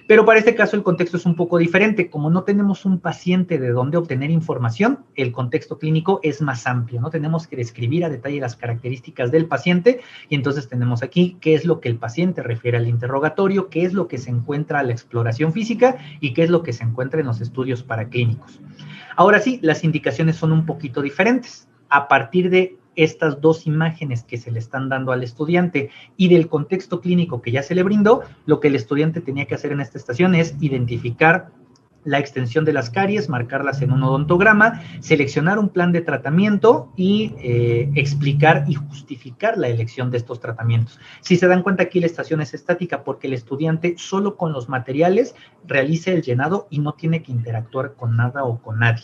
Pero para este caso el contexto es un poco diferente. Como no tenemos un paciente de donde obtener información, el contexto clínico es más amplio, ¿no? Tenemos que describir a detalle las características del paciente, y entonces tenemos aquí qué es lo que el paciente refiere al interrogatorio, qué es lo que se encuentra a la exploración física y qué es lo que se encuentra en los estudios paraclínicos. Ahora sí, las indicaciones son un poquito diferentes. A partir de estas 2 imágenes que se le están dando al estudiante y del contexto clínico que ya se le brindó, lo que el estudiante tenía que hacer en esta estación es identificar la extensión de las caries, marcarlas en un odontograma, seleccionar un plan de tratamiento y explicar y justificar la elección de estos tratamientos. Si se dan cuenta, aquí la estación es estática porque el estudiante solo con los materiales realiza el llenado y no tiene que interactuar con nada o con nadie.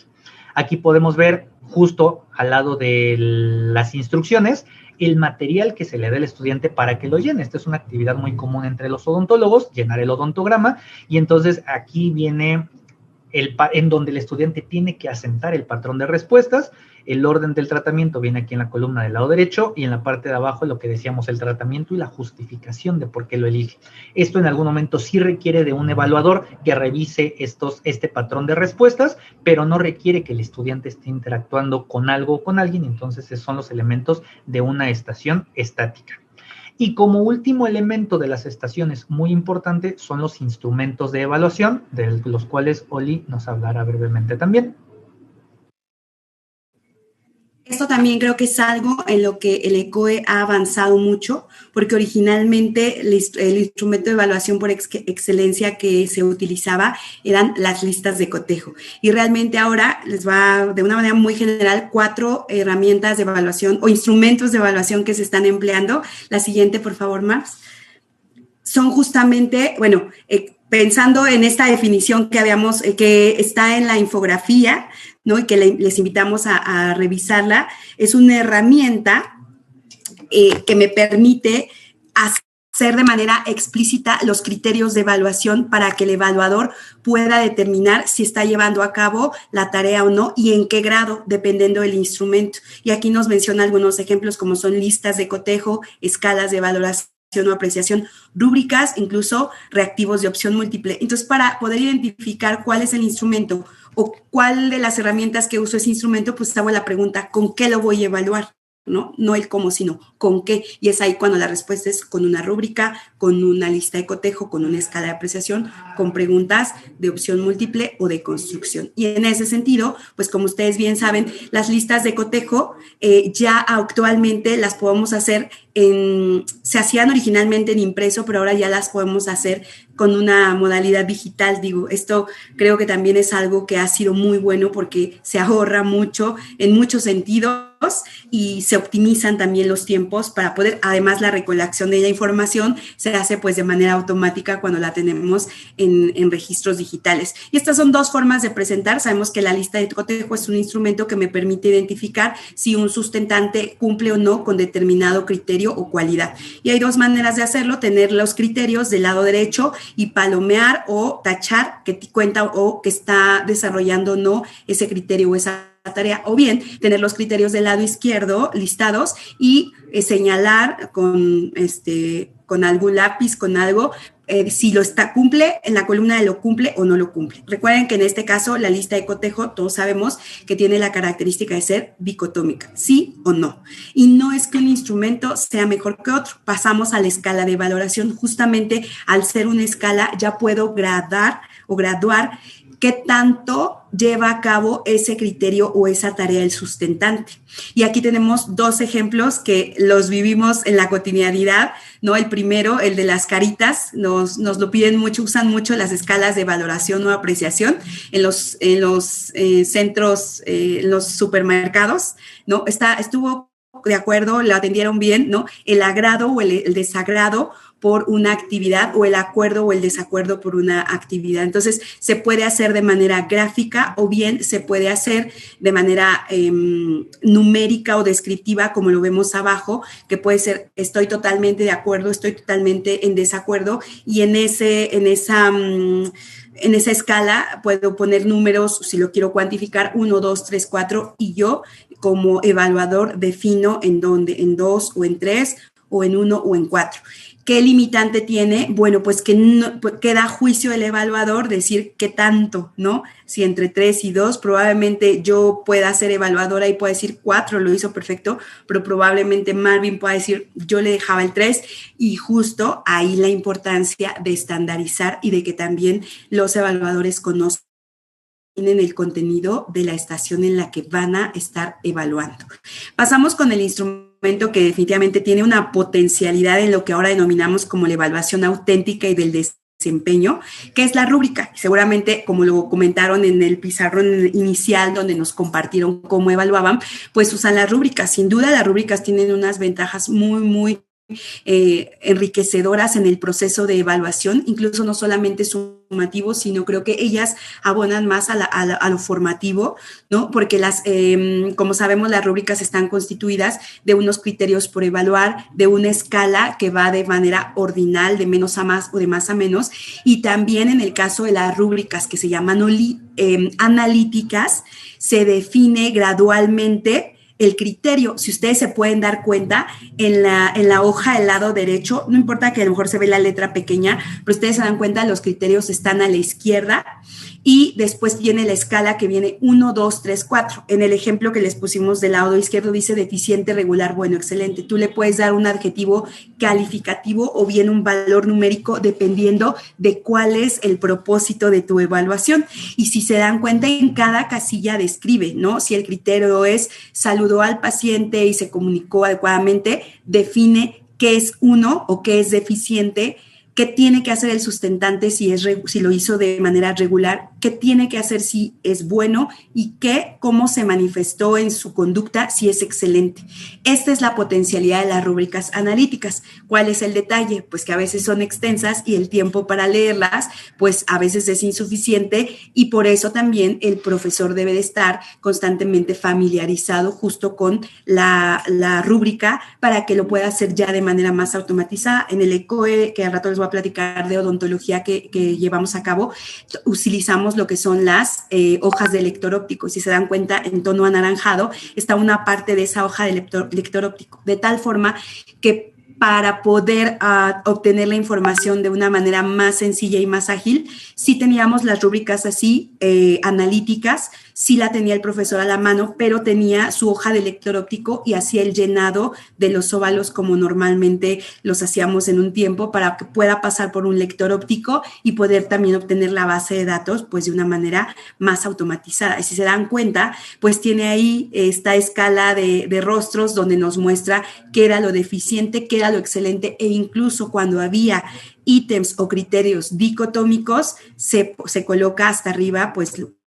Aquí podemos ver justo al lado de las instrucciones el material que se le da al estudiante para que lo llene. Esta es una actividad muy común entre los odontólogos, llenar el odontograma, y entonces aquí viene en donde el estudiante tiene que asentar el patrón de respuestas. El orden del tratamiento viene aquí en la columna del lado derecho y en la parte de abajo lo que decíamos, el tratamiento y la justificación de por qué lo elige. Esto en algún momento sí requiere de un evaluador que revise este patrón de respuestas, pero no requiere que el estudiante esté interactuando con algo o con alguien, entonces esos son los elementos de una estación estática. Y como último elemento de las estaciones muy importante son los instrumentos de evaluación, de los cuales Oli nos hablará brevemente también. Esto también creo que es algo en lo que el ECOE ha avanzado mucho, porque originalmente el instrumento de evaluación por excelencia que se utilizaba eran las listas de cotejo. Y realmente ahora les va, de una manera muy general, 4 herramientas de evaluación o instrumentos de evaluación que se están empleando. La siguiente, por favor, Max. Son justamente, bueno, pensando en esta definición que habíamos, que está en la infografía, ¿no? Y que les invitamos a revisarla, es una herramienta que me permite hacer de manera explícita los criterios de evaluación para que el evaluador pueda determinar si está llevando a cabo la tarea o no y en qué grado, dependiendo del instrumento. Y aquí nos menciona algunos ejemplos como son listas de cotejo, escalas de valoración o apreciación, rúbricas, incluso reactivos de opción múltiple. Entonces, para poder identificar cuál es el instrumento o cuál de las herramientas que uso ese instrumento, pues hago la pregunta, ¿con qué lo voy a evaluar? ¿No? No el cómo, sino con qué. Y es ahí cuando la respuesta es con una rúbrica, con una lista de cotejo, con una escala de apreciación, con preguntas de opción múltiple o de construcción. Y en ese sentido, pues como ustedes bien saben, las listas de cotejo ya actualmente las podemos hacer se hacían originalmente en impreso, pero ahora ya las podemos hacer con una modalidad digital. Digo, esto creo que también es algo que ha sido muy bueno porque se ahorra mucho en muchos sentidos y se optimizan también los tiempos para poder, además la recolección de la información se hace pues de manera automática cuando la tenemos en registros digitales. Y estas son 2 formas de presentar. Sabemos que la lista de cotejo es un instrumento que me permite identificar si un sustentante cumple o no con determinado criterio o cualidad. Y hay 2 maneras de hacerlo: tener los criterios del lado derecho y palomear o tachar que cuenta o que está desarrollando o no ese criterio o esa tarea, o bien tener los criterios del lado izquierdo listados y señalar con algún lápiz, con algo, si cumple en la columna de lo cumple o no lo cumple. Recuerden que en este caso la lista de cotejo, todos sabemos que tiene la característica de ser dicotómica, sí o no. Y no es que un instrumento sea mejor que otro. Pasamos a la escala de valoración. Justamente al ser una escala ya puedo gradar o graduar qué tanto lleva a cabo ese criterio o esa tarea el sustentante. Y aquí tenemos 2 ejemplos que los vivimos en la cotidianidad, ¿no? El primero, el de las caritas, nos lo piden mucho, usan mucho las escalas de valoración o apreciación en los centros, en los supermercados, ¿no? Estuvo de acuerdo, la atendieron bien, ¿no? El agrado o el desagrado por una actividad o el acuerdo o el desacuerdo por una actividad. Entonces, se puede hacer de manera gráfica o bien se puede hacer de manera numérica o descriptiva, como lo vemos abajo, que puede ser estoy totalmente de acuerdo, estoy totalmente en desacuerdo, y en esa escala puedo poner números, si lo quiero cuantificar, 1, 2, 3, 4, y yo como evaluador defino en dónde, en 2 o en 3 o en 1 o en 4. ¿Qué limitante tiene? Bueno, pues que no, pues queda a juicio del evaluador decir qué tanto, ¿no? Si entre 3 y 2, probablemente yo pueda ser evaluadora y pueda decir 4, lo hizo perfecto, pero probablemente Marvin pueda decir yo le dejaba el 3, y justo ahí la importancia de estandarizar y de que también los evaluadores conozcan el contenido de la estación en la que van a estar evaluando. Pasamos con el instrumento que definitivamente tiene una potencialidad en lo que ahora denominamos como la evaluación auténtica y del desempeño, que es la rúbrica. Seguramente, como lo comentaron en el pizarrón inicial donde nos compartieron cómo evaluaban, pues usan las rúbricas. Sin duda, las rúbricas tienen unas ventajas muy, muy enriquecedoras en el proceso de evaluación, incluso no solamente sumativo, sino creo que ellas abonan más a lo formativo, ¿no? Porque como sabemos, las rúbricas están constituidas de unos criterios por evaluar, de una escala que va de manera ordinal, de menos a más o de más a menos, y también en el caso de las rúbricas que se llaman analíticas, se define gradualmente el criterio. Si ustedes se pueden dar cuenta, en la hoja del lado derecho, no importa que a lo mejor se ve la letra pequeña, pero ustedes se dan cuenta, los criterios están a la izquierda y después viene la escala que viene 1, 2, 3, 4. En el ejemplo que les pusimos del lado izquierdo dice deficiente, regular, bueno, excelente. Tú le puedes dar un adjetivo calificativo o bien un valor numérico dependiendo de cuál es el propósito de tu evaluación. Y si se dan cuenta, en cada casilla describe, ¿no? Si el criterio es saludó al paciente y se comunicó adecuadamente, define qué es 1 o qué es deficiente, qué tiene que hacer el sustentante si lo hizo de manera regular, qué tiene que hacer si es bueno y cómo se manifestó en su conducta si es excelente. Esta es la potencialidad de las rúbricas analíticas. ¿Cuál es el detalle? Pues que a veces son extensas y el tiempo para leerlas pues a veces es insuficiente, y por eso también el profesor debe de estar constantemente familiarizado justo con la rúbrica para que lo pueda hacer ya de manera más automatizada. En el ECOE, que al rato les voy a platicar de odontología que llevamos a cabo, utilizamos lo que son las hojas de lector óptico. Si se dan cuenta, en tono anaranjado está una parte de esa hoja de lector óptico, de tal forma que para poder obtener la información de una manera más sencilla y más ágil, sí teníamos las rúbricas así, analíticas, sí la tenía el profesor a la mano, pero tenía su hoja de lector óptico y hacía el llenado de los óvalos como normalmente los hacíamos en un tiempo, para que pueda pasar por un lector óptico y poder también obtener la base de datos pues de una manera más automatizada. Y si se dan cuenta, pues tiene ahí esta escala de rostros donde nos muestra qué era lo deficiente, qué era lo excelente, e incluso cuando había ítems o criterios dicotómicos, se coloca hasta arriba pues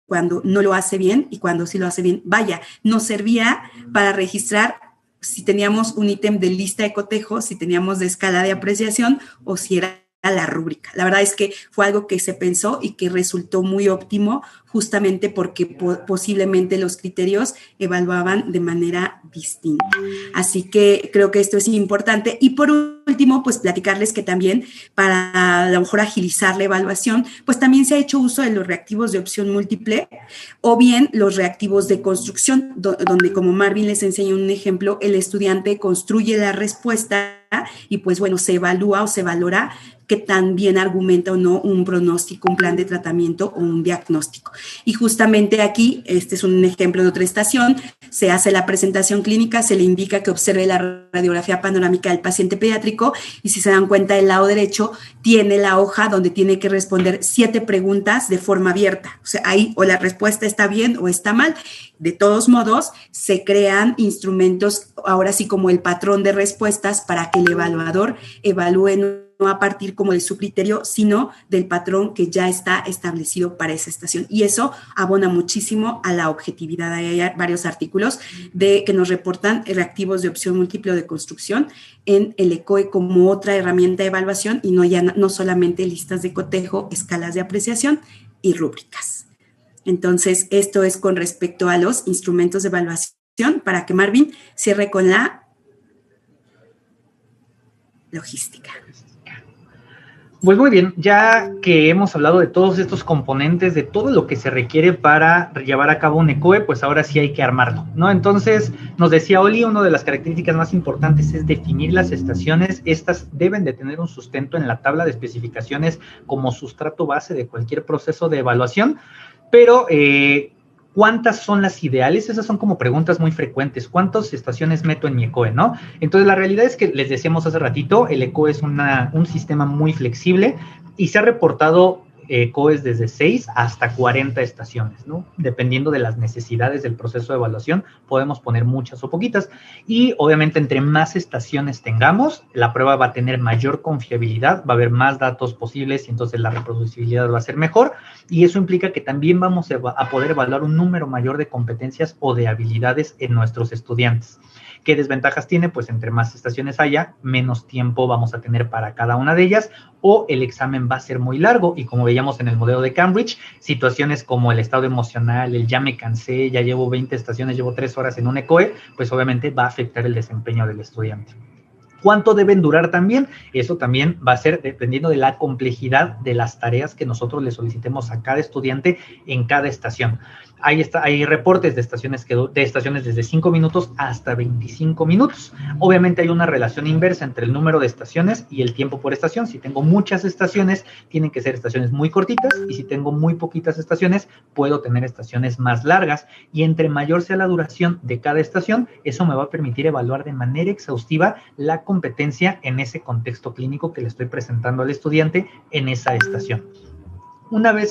cuando no lo hace bien y cuando sí lo hace bien. Vaya, nos servía para registrar si teníamos un ítem de lista de cotejo, si teníamos de escala de apreciación o si era la rúbrica. La verdad es que fue algo que se pensó y que resultó muy óptimo, justamente porque posiblemente los criterios evaluaban de manera distinta. Así que creo que esto es importante. Y por último, pues platicarles que también para a lo mejor agilizar la evaluación, pues también se ha hecho uso de los reactivos de opción múltiple o bien los reactivos de construcción, donde, como Marvin les enseñó un ejemplo, el estudiante construye la respuesta y pues bueno, se evalúa o se valora que también argumenta o no un pronóstico, un plan de tratamiento o un diagnóstico. Y justamente aquí, este es un ejemplo de otra estación, se hace la presentación clínica, se le indica que observe la radiografía panorámica del paciente pediátrico y si se dan cuenta, del lado derecho tiene la hoja donde tiene que responder 7 preguntas de forma abierta. O sea, ahí o la respuesta está bien o está mal. De todos modos, se crean instrumentos, ahora sí como el patrón de respuestas, para que el evaluador evalúe no a partir como de su criterio, sino del patrón que ya está establecido para esa estación. Y eso abona muchísimo a la objetividad. Hay varios artículos que nos reportan reactivos de opción múltiple o de construcción en el ECOE como otra herramienta de evaluación y no solamente listas de cotejo, escalas de apreciación y rúbricas. Entonces, esto es con respecto a los instrumentos de evaluación, para que Marvin cierre con la logística. Pues muy bien, ya que hemos hablado de todos estos componentes, de todo lo que se requiere para llevar a cabo un ECOE, pues ahora sí hay que armarlo, ¿no? Entonces, nos decía Oli, una de las características más importantes es definir las estaciones. Estas deben de tener un sustento en la tabla de especificaciones como sustrato base de cualquier proceso de evaluación, pero ¿cuántas son las ideales? Esas son como preguntas muy frecuentes. ¿Cuántas estaciones meto en mi ECOE, no? Entonces, la realidad es que, les decíamos hace ratito, el ECOE es un sistema muy flexible y se ha reportado COEs desde 6 hasta 40 estaciones, ¿no? Dependiendo de las necesidades del proceso de evaluación, podemos poner muchas o poquitas. Y obviamente entre más estaciones tengamos, la prueba va a tener mayor confiabilidad, va a haber más datos posibles y entonces la reproducibilidad va a ser mejor. Y eso implica que también vamos a poder evaluar un número mayor de competencias o de habilidades en nuestros estudiantes. ¿Qué desventajas tiene? Pues entre más estaciones haya, menos tiempo vamos a tener para cada una de ellas, o el examen va a ser muy largo, y como veíamos en el modelo de Cambridge, situaciones como el estado emocional, el ya me cansé, ya llevo 20 estaciones, llevo 3 horas en un ECOE, pues obviamente va a afectar el desempeño del estudiante. ¿Cuánto deben durar también? Eso también va a ser dependiendo de la complejidad de las tareas que nosotros le solicitemos a cada estudiante en cada estación. Hay reportes de estaciones desde 5 minutos hasta 25 minutos. Obviamente hay una relación inversa entre el número de estaciones y el tiempo por estación. Si tengo muchas estaciones, tienen que ser estaciones muy cortitas, y si tengo muy poquitas estaciones, puedo tener estaciones más largas, y entre mayor sea la duración de cada estación, eso me va a permitir evaluar de manera exhaustiva la competencia en ese contexto clínico que le estoy presentando al estudiante en esa estación.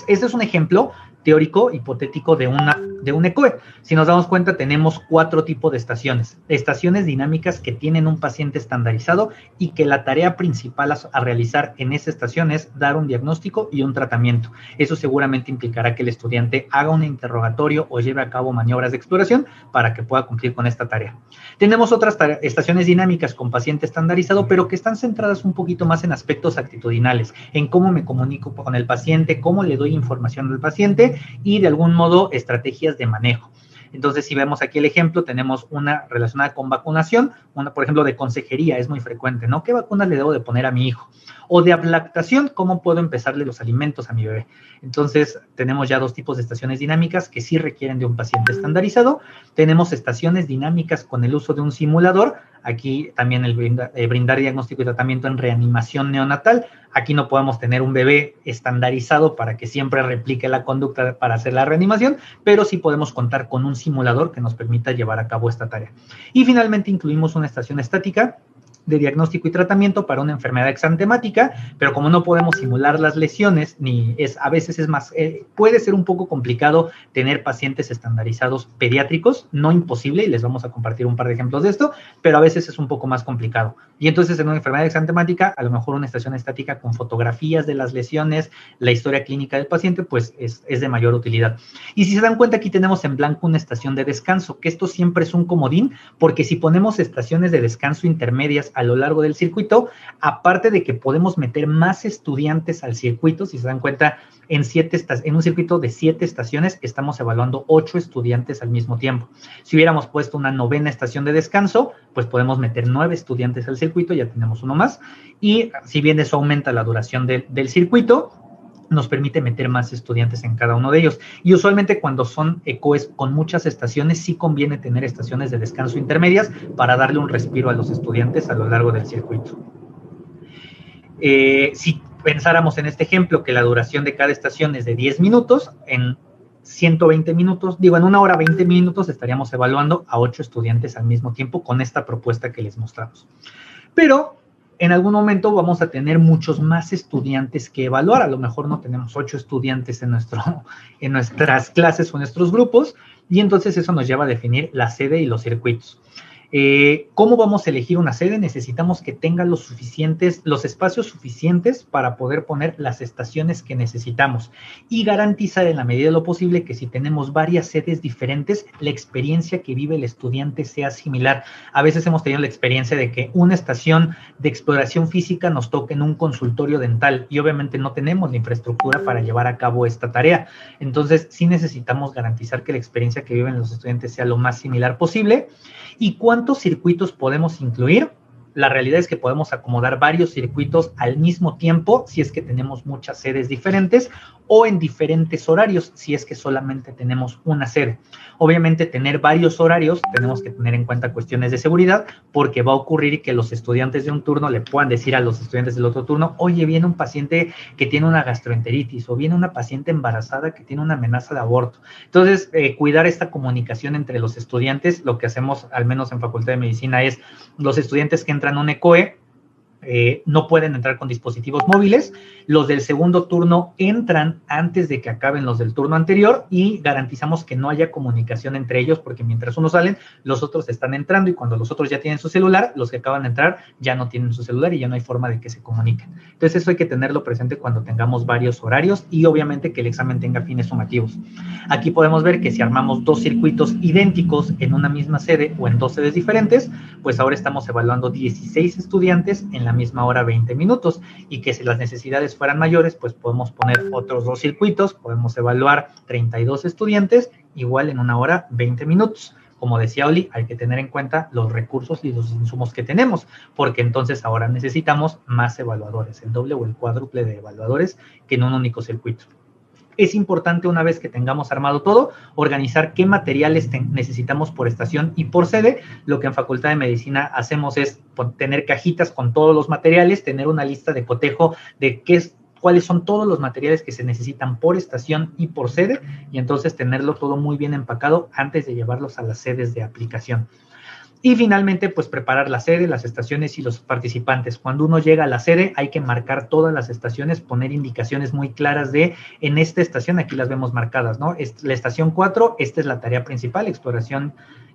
Este es un ejemplo teórico, hipotético de un ECOE. Si nos damos cuenta, tenemos 4 tipos de estaciones. Estaciones dinámicas que tienen un paciente estandarizado y que la tarea principal a realizar en esa estación es dar un diagnóstico y un tratamiento. Eso seguramente implicará que el estudiante haga un interrogatorio o lleve a cabo maniobras de exploración para que pueda cumplir con esta tarea. Tenemos otras estaciones dinámicas con paciente estandarizado, pero que están centradas un poquito más en aspectos actitudinales, en cómo me comunico con el paciente, cómo le doy información al paciente, y de algún modo estrategias de manejo. Entonces, si vemos aquí el ejemplo, tenemos una relacionada con vacunación, una, por ejemplo, de consejería, es muy frecuente, ¿no? ¿Qué vacunas le debo de poner a mi hijo? O de lactación, ¿cómo puedo empezarle los alimentos a mi bebé? Entonces, tenemos ya 2 tipos de estaciones dinámicas que sí requieren de un paciente estandarizado. Tenemos estaciones dinámicas con el uso de un simulador. Aquí también el brindar diagnóstico y tratamiento en reanimación neonatal. Aquí no podemos tener un bebé estandarizado para que siempre replique la conducta para hacer la reanimación, pero sí podemos contar con un simulador que nos permita llevar a cabo esta tarea. Y finalmente incluimos una estación estática de diagnóstico y tratamiento para una enfermedad exantemática, pero como no podemos simular las lesiones, a veces es más, puede ser un poco complicado tener pacientes estandarizados pediátricos, no imposible, y les vamos a compartir un par de ejemplos de esto, pero a veces es un poco más complicado. Y entonces en una enfermedad exantemática, a lo mejor una estación estática con fotografías de las lesiones, la historia clínica del paciente, pues es de mayor utilidad. Y si se dan cuenta, aquí tenemos en blanco una estación de descanso, que esto siempre es un comodín, porque si ponemos estaciones de descanso intermedias a lo largo del circuito, aparte de que podemos meter más estudiantes al circuito, si se dan cuenta, en un circuito de 7 estaciones estamos evaluando 8 estudiantes al mismo tiempo. Si hubiéramos puesto una 9ª estación de descanso, pues podemos meter 9 estudiantes al circuito, ya tenemos uno más, y si bien eso aumenta la duración del circuito, nos permite meter más estudiantes en cada uno de ellos. Y usualmente cuando son ECOEs con muchas estaciones, sí conviene tener estaciones de descanso intermedias para darle un respiro a los estudiantes a lo largo del circuito. Si pensáramos en este ejemplo que la duración de cada estación es de 10 minutos, en 120 minutos, en 1 hora 20 minutos estaríamos evaluando a 8 estudiantes al mismo tiempo con esta propuesta que les mostramos. Pero en algún momento vamos a tener muchos más estudiantes que evaluar. A lo mejor no tenemos 8 estudiantes en nuestras clases o en nuestros grupos, y entonces eso nos lleva a definir la sede y los circuitos. ¿Cómo vamos a elegir una sede? Necesitamos que tenga los espacios suficientes para poder poner las estaciones que necesitamos y garantizar en la medida de lo posible que si tenemos varias sedes diferentes, la experiencia que vive el estudiante sea similar. A veces hemos tenido la experiencia de que una estación de exploración física nos toque en un consultorio dental y obviamente no tenemos la infraestructura para llevar a cabo esta tarea. Entonces, sí necesitamos garantizar que la experiencia que viven los estudiantes sea lo más similar posible. ¿Y cuántos circuitos podemos incluir? La realidad es que podemos acomodar varios circuitos al mismo tiempo si es que tenemos muchas sedes diferentes o en diferentes horarios si es que solamente tenemos una sede. Obviamente tener varios horarios tenemos que tener en cuenta cuestiones de seguridad porque va a ocurrir que los estudiantes de un turno le puedan decir a los estudiantes del otro turno, oye, viene un paciente que tiene una gastroenteritis o viene una paciente embarazada que tiene una amenaza de aborto. Entonces, cuidar esta comunicación entre los estudiantes, lo que hacemos al menos en Facultad de Medicina es los estudiantes que entran a un ECOE, no pueden entrar con dispositivos móviles. Los del segundo turno entran antes de que acaben los del turno anterior y garantizamos que no haya comunicación entre ellos, porque mientras unos salen, los otros están entrando, y cuando los otros ya tienen su celular, los que acaban de entrar ya no tienen su celular y ya no hay forma de que se comuniquen. Entonces eso hay que tenerlo presente cuando tengamos varios horarios, y obviamente que el examen tenga fines sumativos. Aquí podemos ver que si armamos 2 circuitos idénticos en una misma sede o en 2 sedes diferentes, pues ahora estamos evaluando 16 estudiantes en la misma hora 20 minutos, y que si las necesidades fueran mayores, pues podemos poner otros 2 circuitos, podemos evaluar 32 estudiantes igual en una hora 20 minutos. Como decía Oli, hay que tener en cuenta los recursos y los insumos que tenemos, porque entonces ahora necesitamos más evaluadores, el doble o el cuádruple de evaluadores que en un único circuito. Es importante, una vez que tengamos armado todo, organizar qué materiales necesitamos por estación y por sede. Lo que en Facultad de Medicina hacemos es tener cajitas con todos los materiales, tener una lista de cotejo de cuáles son todos los materiales que se necesitan por estación y por sede, y entonces tenerlo todo muy bien empacado antes de llevarlos a las sedes de aplicación. Y finalmente, pues preparar la sede, las estaciones y los participantes. Cuando uno llega a la sede, hay que marcar todas las estaciones, poner indicaciones muy claras de, en esta estación, aquí las vemos marcadas, ¿no? La estación 4, esta es la tarea principal,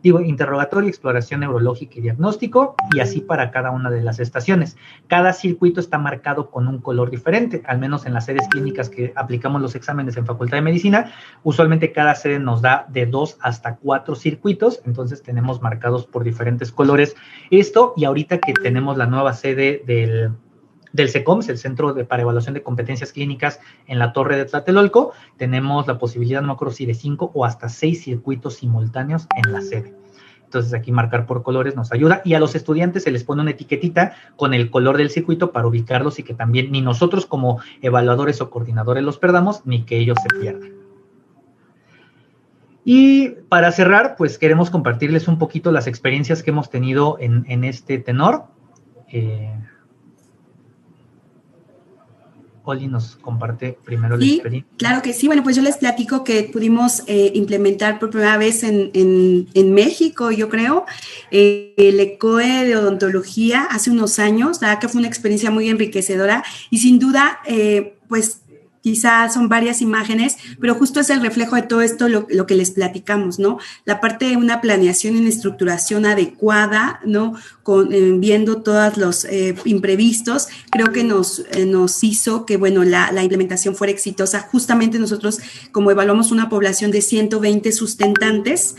interrogatorio, exploración neurológica y diagnóstico, y así para cada una de las estaciones. Cada circuito está marcado con un color diferente, al menos en las sedes clínicas que aplicamos los exámenes en Facultad de Medicina. Usualmente cada sede nos da de 2 hasta 4 circuitos, entonces tenemos marcados por diferentes colores esto, y ahorita que tenemos la nueva sede del CECOMS, el Centro para Evaluación de Competencias Clínicas en la Torre de Tlatelolco, tenemos la posibilidad, no me acuerdo si de 5 o hasta 6 circuitos simultáneos en la sede. Entonces aquí marcar por colores nos ayuda, y a los estudiantes se les pone una etiquetita con el color del circuito para ubicarlos, y que también ni nosotros como evaluadores o coordinadores los perdamos, ni que ellos se pierdan. Y para cerrar, pues queremos compartirles un poquito las experiencias que hemos tenido en este tenor. Oli nos comparte primero la experiencia. Claro que sí. Bueno, pues yo les platico que pudimos implementar por primera vez en México, yo creo, el ECOE de odontología hace unos años. La verdad que fue una experiencia muy enriquecedora, y sin duda, pues quizás son varias imágenes, pero justo es el reflejo de todo esto lo que les platicamos, ¿no? La parte de una planeación y una estructuración adecuada, ¿no? Viendo todos los imprevistos, creo que nos hizo que, bueno, la implementación fuera exitosa. Justamente nosotros, como evaluamos una población de 120 sustentantes,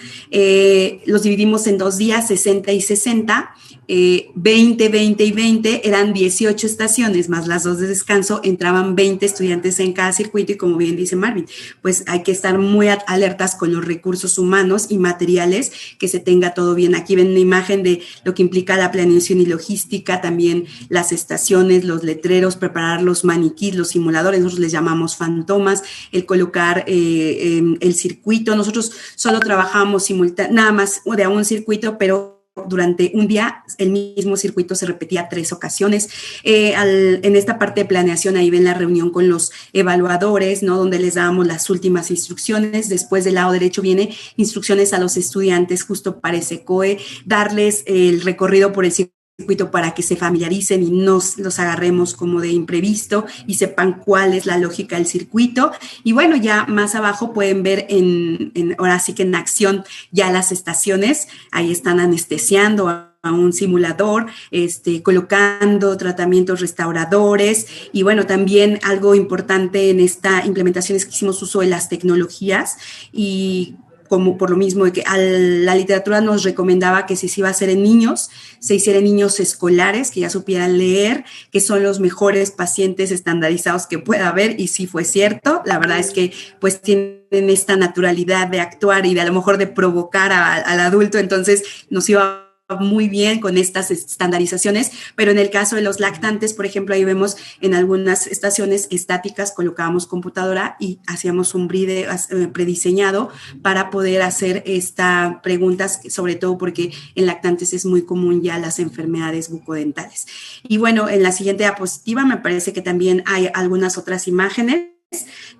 los dividimos en 2 días, 60 y 60, 20, 20 y 20, eran 18 estaciones, más las 2 de descanso, entraban 20 estudiantes en cada circuito, y como bien dice Marvin, pues hay que estar muy alertas con los recursos humanos y materiales, que se tenga todo bien. Aquí ven una imagen de lo que implica la planeación y logística, también las estaciones, los letreros, preparar los maniquís, los simuladores, nosotros les llamamos fantomas, el colocar el circuito. Nosotros solo trabajamos nada más de a un circuito, pero durante un día el mismo circuito se repetía 3 ocasiones. En esta parte de planeación, ahí ven la reunión con los evaluadores, ¿no? Donde les dábamos las últimas instrucciones. Después, del lado derecho viene instrucciones a los estudiantes justo para ese COE, darles el recorrido por el circuito para que se familiaricen y no los agarremos como de imprevisto y sepan cuál es la lógica del circuito. Y bueno, ya más abajo pueden ver ahora sí que en acción ya las estaciones. Ahí están anestesiando a un simulador, colocando tratamientos restauradores. Y bueno, también algo importante en esta implementación es que hicimos uso de las tecnologías, y como por lo mismo de que la literatura nos recomendaba que si se iba a hacer en niños, se hiciera en niños escolares, que ya supieran leer, que son los mejores pacientes estandarizados que pueda haber, y sí fue cierto. La verdad es que pues tienen esta naturalidad de actuar y de a lo mejor de provocar al adulto, entonces nos iba muy bien con estas estandarizaciones, pero en el caso de los lactantes, por ejemplo, ahí vemos en algunas estaciones estáticas colocábamos computadora y hacíamos un bride prediseñado para poder hacer estas preguntas, sobre todo porque en lactantes es muy común ya las enfermedades bucodentales. Y bueno, en la siguiente diapositiva me parece que también hay algunas otras imágenes.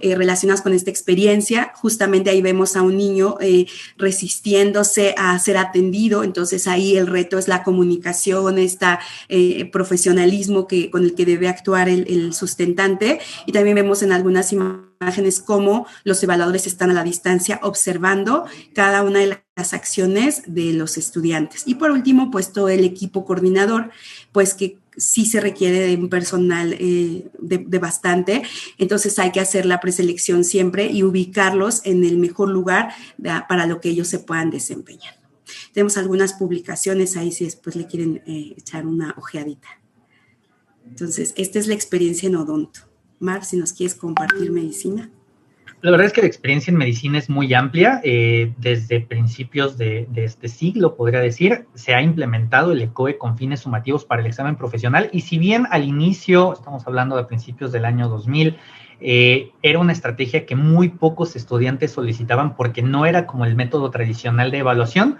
relacionadas con esta experiencia. Justamente ahí vemos a un niño resistiéndose a ser atendido, entonces ahí el reto es la comunicación, profesionalismo con el que debe actuar el sustentante, y también vemos en algunas imágenes cómo los evaluadores están a la distancia observando cada una de las acciones de los estudiantes. Y por último, pues todo el equipo coordinador, pues que sí se requiere de un personal de bastante, entonces hay que hacer la preselección siempre y ubicarlos en el mejor lugar para lo que ellos se puedan desempeñar. Tenemos algunas publicaciones ahí si después le quieren echar una ojeadita. Entonces, esta es la experiencia en odonto. Mar, si nos quieres compartir medicina. La verdad es que la experiencia en medicina es muy amplia. Desde principios de este siglo, podría decir, se ha implementado el ECOE con fines sumativos para el examen profesional. Y si bien al inicio, estamos hablando de principios del año 2000, era una estrategia que muy pocos estudiantes solicitaban porque no era como el método tradicional de evaluación,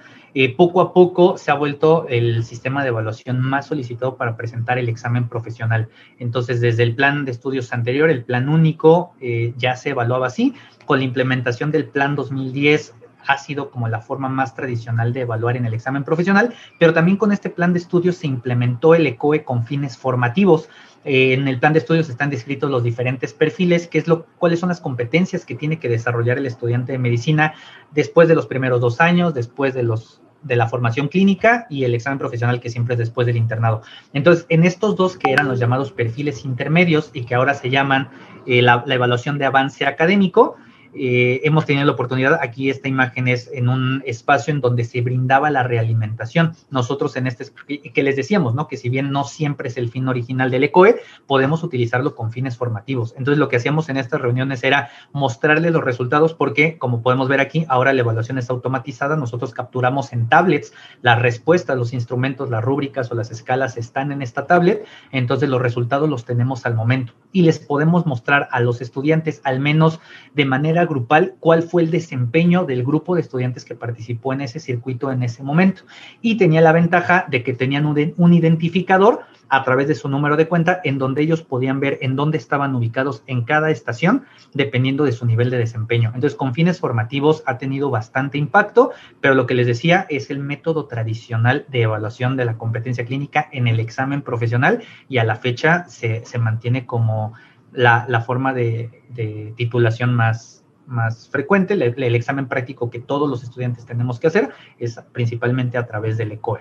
poco a poco se ha vuelto el sistema de evaluación más solicitado para presentar el examen profesional. Entonces, desde el plan de estudios anterior, el plan único, ya se evaluaba así. Con la implementación del plan 2010, ha sido como la forma más tradicional de evaluar en el examen profesional, pero también con este plan de estudios se implementó el ECOE con fines formativos. En el plan de estudios están descritos los diferentes perfiles, cuáles son las competencias que tiene que desarrollar el estudiante de medicina después de los primeros 2 años, después de la formación clínica y el examen profesional, que siempre es después del internado. Entonces, en estos dos que eran los llamados perfiles intermedios y que ahora se llaman la evaluación de avance académico, hemos tenido la oportunidad, aquí esta imagen es en un espacio en donde se brindaba la realimentación. Nosotros que les decíamos, ¿no? Que si bien no siempre es el fin original del ECOE, podemos utilizarlo con fines formativos. Entonces, lo que hacíamos en estas reuniones era mostrarles los resultados porque, como podemos ver aquí, ahora la evaluación es automatizada. Nosotros capturamos en tablets las respuestas, los instrumentos, las rúbricas o las escalas están en esta tablet. Entonces, los resultados los tenemos al momento y les podemos mostrar a los estudiantes, al menos de manera grupal, cuál fue el desempeño del grupo de estudiantes que participó en ese circuito en ese momento. Y tenía la ventaja de que tenían un identificador a través de su número de cuenta en donde ellos podían ver en dónde estaban ubicados en cada estación dependiendo de su nivel de desempeño. Entonces, con fines formativos ha tenido bastante impacto, pero lo que les decía es el método tradicional de evaluación de la competencia clínica en el examen profesional, y a la fecha se mantiene como la forma de titulación más frecuente. El examen práctico que todos los estudiantes tenemos que hacer es principalmente a través del ECOE.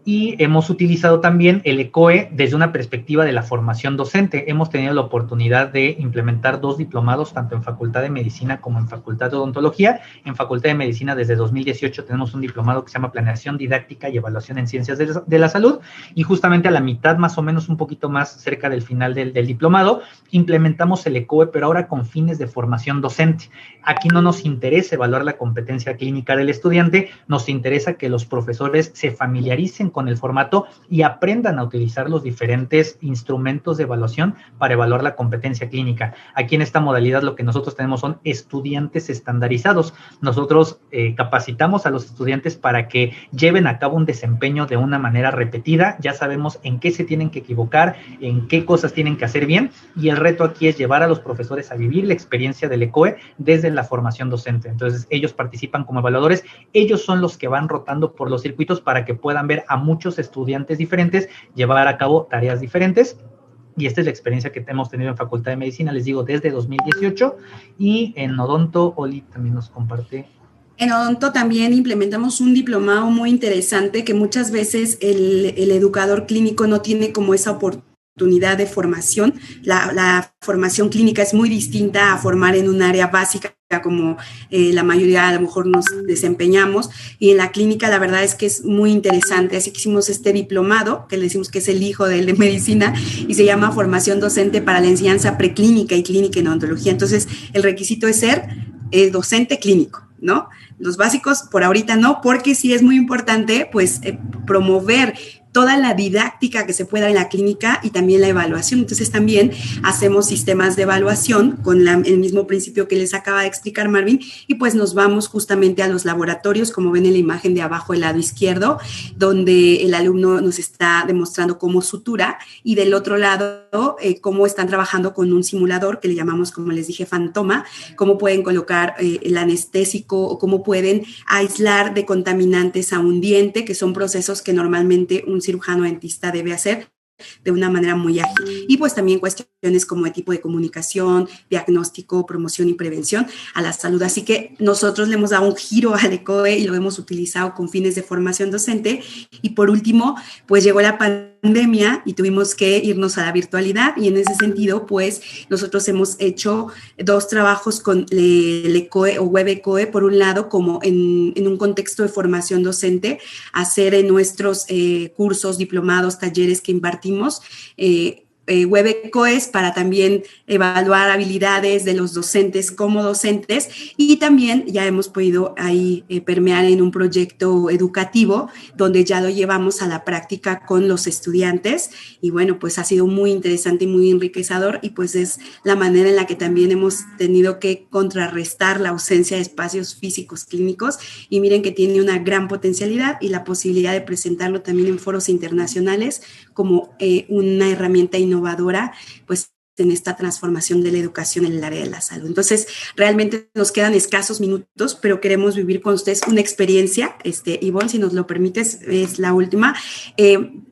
Y hemos utilizado también el ECOE desde una perspectiva de la formación docente. Hemos tenido la oportunidad de implementar 2 diplomados, tanto en Facultad de Medicina como en Facultad de Odontología. En Facultad de Medicina, desde 2018, tenemos un diplomado que se llama Planeación Didáctica y Evaluación en Ciencias de la Salud. Y justamente a la mitad, más o menos, un poquito más cerca del final del diplomado, implementamos el ECOE, pero ahora con fines de formación docente. Aquí no nos interesa evaluar la competencia clínica del estudiante, nos interesa que los profesores se familiaricen con el formato y aprendan a utilizar los diferentes instrumentos de evaluación para evaluar la competencia clínica. Aquí en esta modalidad lo que nosotros tenemos son estudiantes estandarizados. Nosotros capacitamos a los estudiantes para que lleven a cabo un desempeño de una manera repetida. Ya sabemos en qué se tienen que equivocar, en qué cosas tienen que hacer bien, y el reto aquí es llevar a los profesores a vivir la experiencia del ECOE desde la formación docente. Entonces, ellos participan como evaluadores, ellos son los que van rotando por los circuitos para que puedan ver a muchos estudiantes diferentes llevar a cabo tareas diferentes. Y esta es la experiencia que hemos tenido en Facultad de Medicina, les digo, desde 2018. Y en Odonto, Oli también nos comparte. En Odonto también implementamos un diplomado muy interesante que muchas veces el educador clínico no tiene como esa oportunidad de formación. La formación clínica es muy distinta a formar en un área básica como la mayoría a lo mejor nos desempeñamos, y en la clínica la verdad es que es muy interesante. Así que hicimos este diplomado, que le decimos que es el hijo del de medicina, y se llama Formación Docente para la Enseñanza Preclínica y Clínica en Odontología. Entonces, el requisito es ser docente clínico, ¿no? Los básicos por ahorita no, porque sí es muy importante, pues, promover toda la didáctica que se pueda en la clínica y también la evaluación. Entonces también hacemos sistemas de evaluación con el mismo principio que les acaba de explicar Marvin, y pues nos vamos justamente a los laboratorios, como ven en la imagen de abajo del lado izquierdo, donde el alumno nos está demostrando cómo sutura, y del otro lado cómo están trabajando con un simulador que le llamamos, como les dije, Fantoma, cómo pueden colocar el anestésico o cómo pueden aislar de contaminantes a un diente, que son procesos que normalmente un cirujano dentista debe hacer de una manera muy ágil. Y pues también cuestiones como de tipo de comunicación, diagnóstico, promoción y prevención a la salud. Así que nosotros le hemos dado un giro al ECOE y lo hemos utilizado con fines de formación docente. Y por último, pues llegó la pandemia y tuvimos que irnos a la virtualidad, y en ese sentido, pues nosotros hemos hecho 2 trabajos con el ECOE o Web ECOE, por un lado, como en un contexto de formación docente, hacer en nuestros cursos, diplomados, talleres que impartimos, Web ECOES para también evaluar habilidades de los docentes como docentes, y también ya hemos podido ahí permear en un proyecto educativo donde ya lo llevamos a la práctica con los estudiantes, y bueno, pues ha sido muy interesante y muy enriquecedor, y pues es la manera en la que también hemos tenido que contrarrestar la ausencia de espacios físicos clínicos, y miren que tiene una gran potencialidad y la posibilidad de presentarlo también en foros internacionales como una herramienta innovadora, pues en esta transformación de la educación en el área de la salud. Entonces, realmente nos quedan escasos minutos, pero queremos vivir con ustedes una experiencia. Ivonne, si nos lo permites, es la última.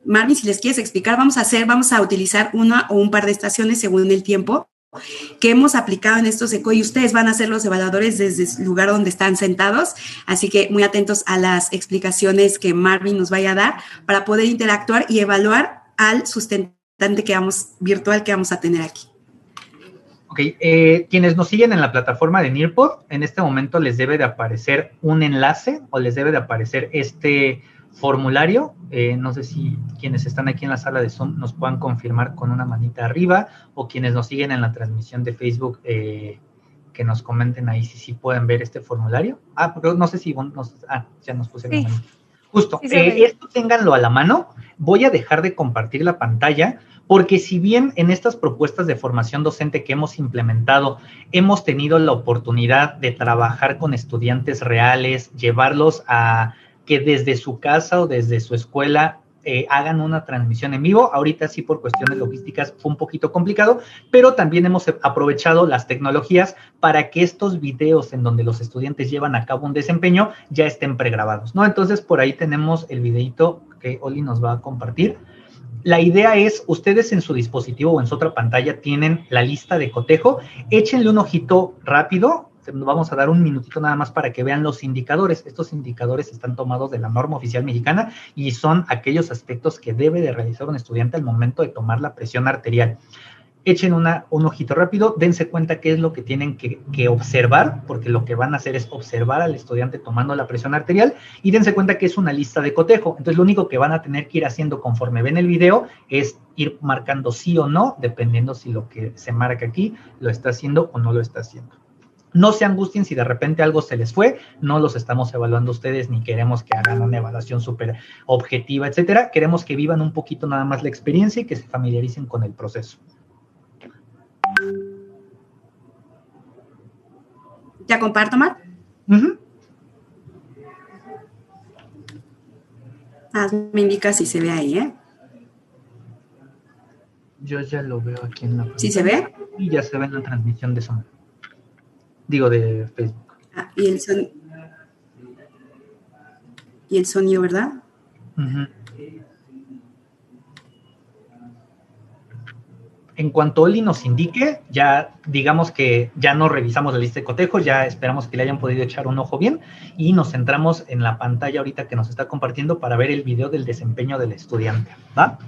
Marvin, si les quieres explicar, vamos a utilizar una o un par de estaciones según el tiempo que hemos aplicado en estos ECO, y ustedes van a ser los evaluadores desde el lugar donde están sentados, así que muy atentos a las explicaciones que Marvin nos vaya a dar para poder interactuar y evaluar al sustentante virtual que vamos a tener aquí. Ok, quienes nos siguen en la plataforma de Nearpod, en este momento les debe de aparecer un enlace o les debe de aparecer este formulario. No sé si quienes están aquí en la sala de Zoom nos puedan confirmar con una manita arriba, o quienes nos siguen en la transmisión de Facebook, que nos comenten ahí si pueden ver este formulario. Pero no sé si ya nos puse la manita. Justo, Sí, esto ténganlo a la mano. Voy a dejar de compartir la pantalla, porque si bien en estas propuestas de formación docente que hemos implementado, hemos tenido la oportunidad de trabajar con estudiantes reales, llevarlos a que desde su casa o desde su escuela hagan una transmisión en vivo. Ahorita sí, por cuestiones logísticas fue un poquito complicado, pero también hemos aprovechado las tecnologías para que estos videos en donde los estudiantes llevan a cabo un desempeño ya estén pregrabados, ¿no? Entonces, por ahí tenemos el videito que Oli nos va a compartir. La idea es, ustedes en su dispositivo o en su otra pantalla tienen la lista de cotejo. Échenle un ojito rápido. Vamos a dar un minutito nada más para que vean los indicadores. Estos indicadores están tomados de la norma oficial mexicana y son aquellos aspectos que debe de realizar un estudiante al momento de tomar la presión arterial. Echen un ojito rápido, dense cuenta qué es lo que tienen que observar, porque lo que van a hacer es observar al estudiante tomando la presión arterial, y dense cuenta que es una lista de cotejo. Entonces, lo único que van a tener que ir haciendo conforme ven el video es ir marcando sí o no, dependiendo si lo que se marca aquí lo está haciendo o no lo está haciendo. No se angustien si de repente algo se les fue, no los estamos evaluando ustedes, ni queremos que hagan una evaluación súper objetiva, etcétera. Queremos que vivan un poquito nada más la experiencia y que se familiaricen con el proceso. ¿Ya comparto, Mar? Me indica si se ve ahí, ¿eh? Yo ya lo veo aquí en la pantalla. ¿Sí se ve? Y ya se ve en la transmisión de Zoom. Digo, de Facebook. Y el sonido, ¿verdad? En cuanto Oli nos indique, ya digamos que ya no revisamos la lista de cotejos, ya esperamos que le hayan podido echar un ojo bien, y nos centramos en la pantalla ahorita que nos está compartiendo para ver el video del desempeño del estudiante, ¿va?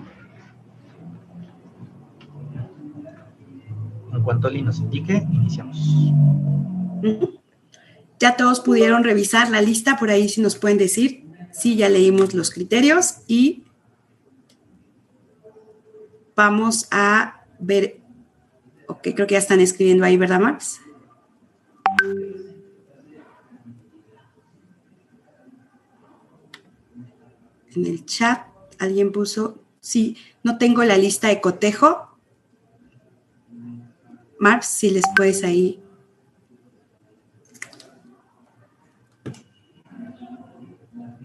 En cuanto Oli nos indique, iniciamos. Ya todos pudieron revisar la lista, por ahí si nos pueden decir. Sí, ya leímos los criterios y vamos a ver. Ok, creo que ya están escribiendo ahí, ¿verdad, Max? En el chat. alguien puso, sí, no tengo la lista de cotejo. Marx, si les puedes ahí.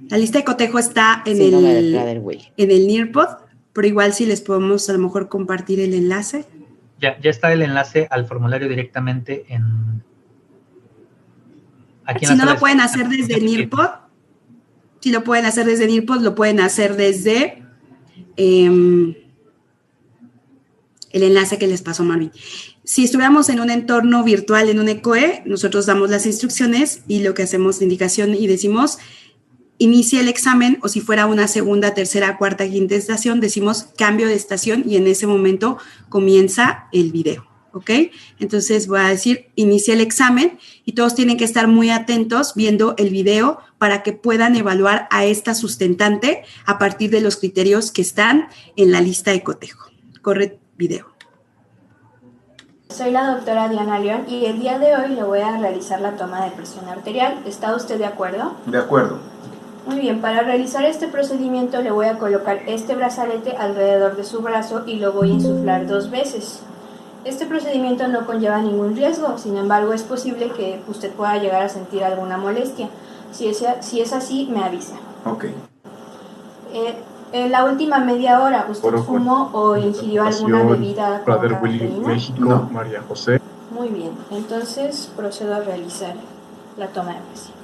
La lista de cotejo está en el Nearpod, pero igual si les podemos a lo mejor compartir el enlace. Ya está el enlace al formulario directamente en... Aquí en si no lo pueden hacer desde Nearpod, si lo pueden hacer desde Nearpod, lo pueden hacer desde el enlace que les pasó Marvin. Si estuviéramos en un entorno virtual, en un ECOE, nosotros damos las instrucciones y lo que hacemos de indicación y decimos, inicia el examen, o si fuera una segunda, tercera, cuarta, quinta estación, decimos cambio de estación y en ese momento comienza el video, ¿ok? Entonces voy a decir, inicia el examen y todos tienen que estar muy atentos viendo el video para que puedan evaluar a esta sustentante a partir de los criterios que están en la lista de cotejo. Corre video. Soy la doctora Diana León y el día de hoy le voy a realizar la toma de presión arterial. ¿Está usted de acuerdo? De acuerdo. Muy bien, para realizar este procedimiento le voy a colocar este brazalete alrededor de su brazo y lo voy a insuflar 2 veces. Este procedimiento no conlleva ningún riesgo, sin embargo es posible que usted pueda llegar a sentir alguna molestia. Si es así, me avisa. Ok. En la última media hora, ¿usted fumó o ingirió alguna bebida con cafeína? México, No. María José. Muy bien, entonces procedo a realizar la toma de presión.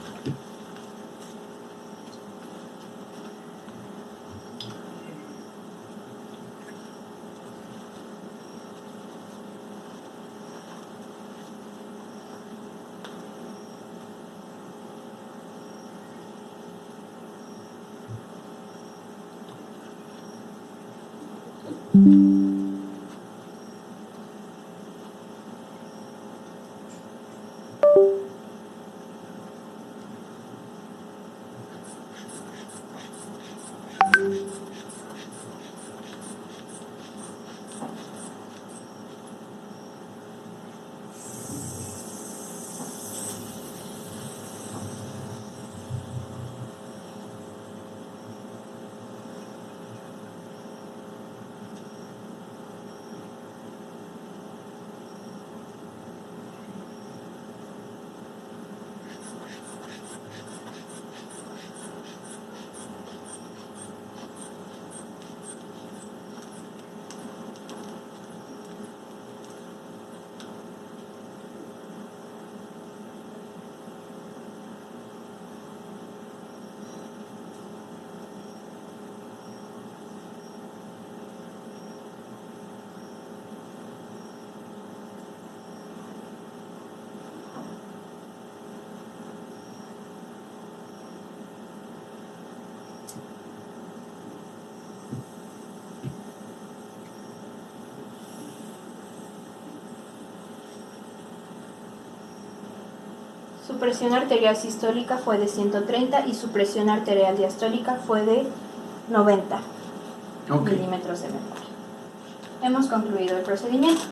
Su presión arterial sistólica fue de 130 y su presión arterial diastólica fue de 90 milímetros de mercurio. Hemos concluido el procedimiento.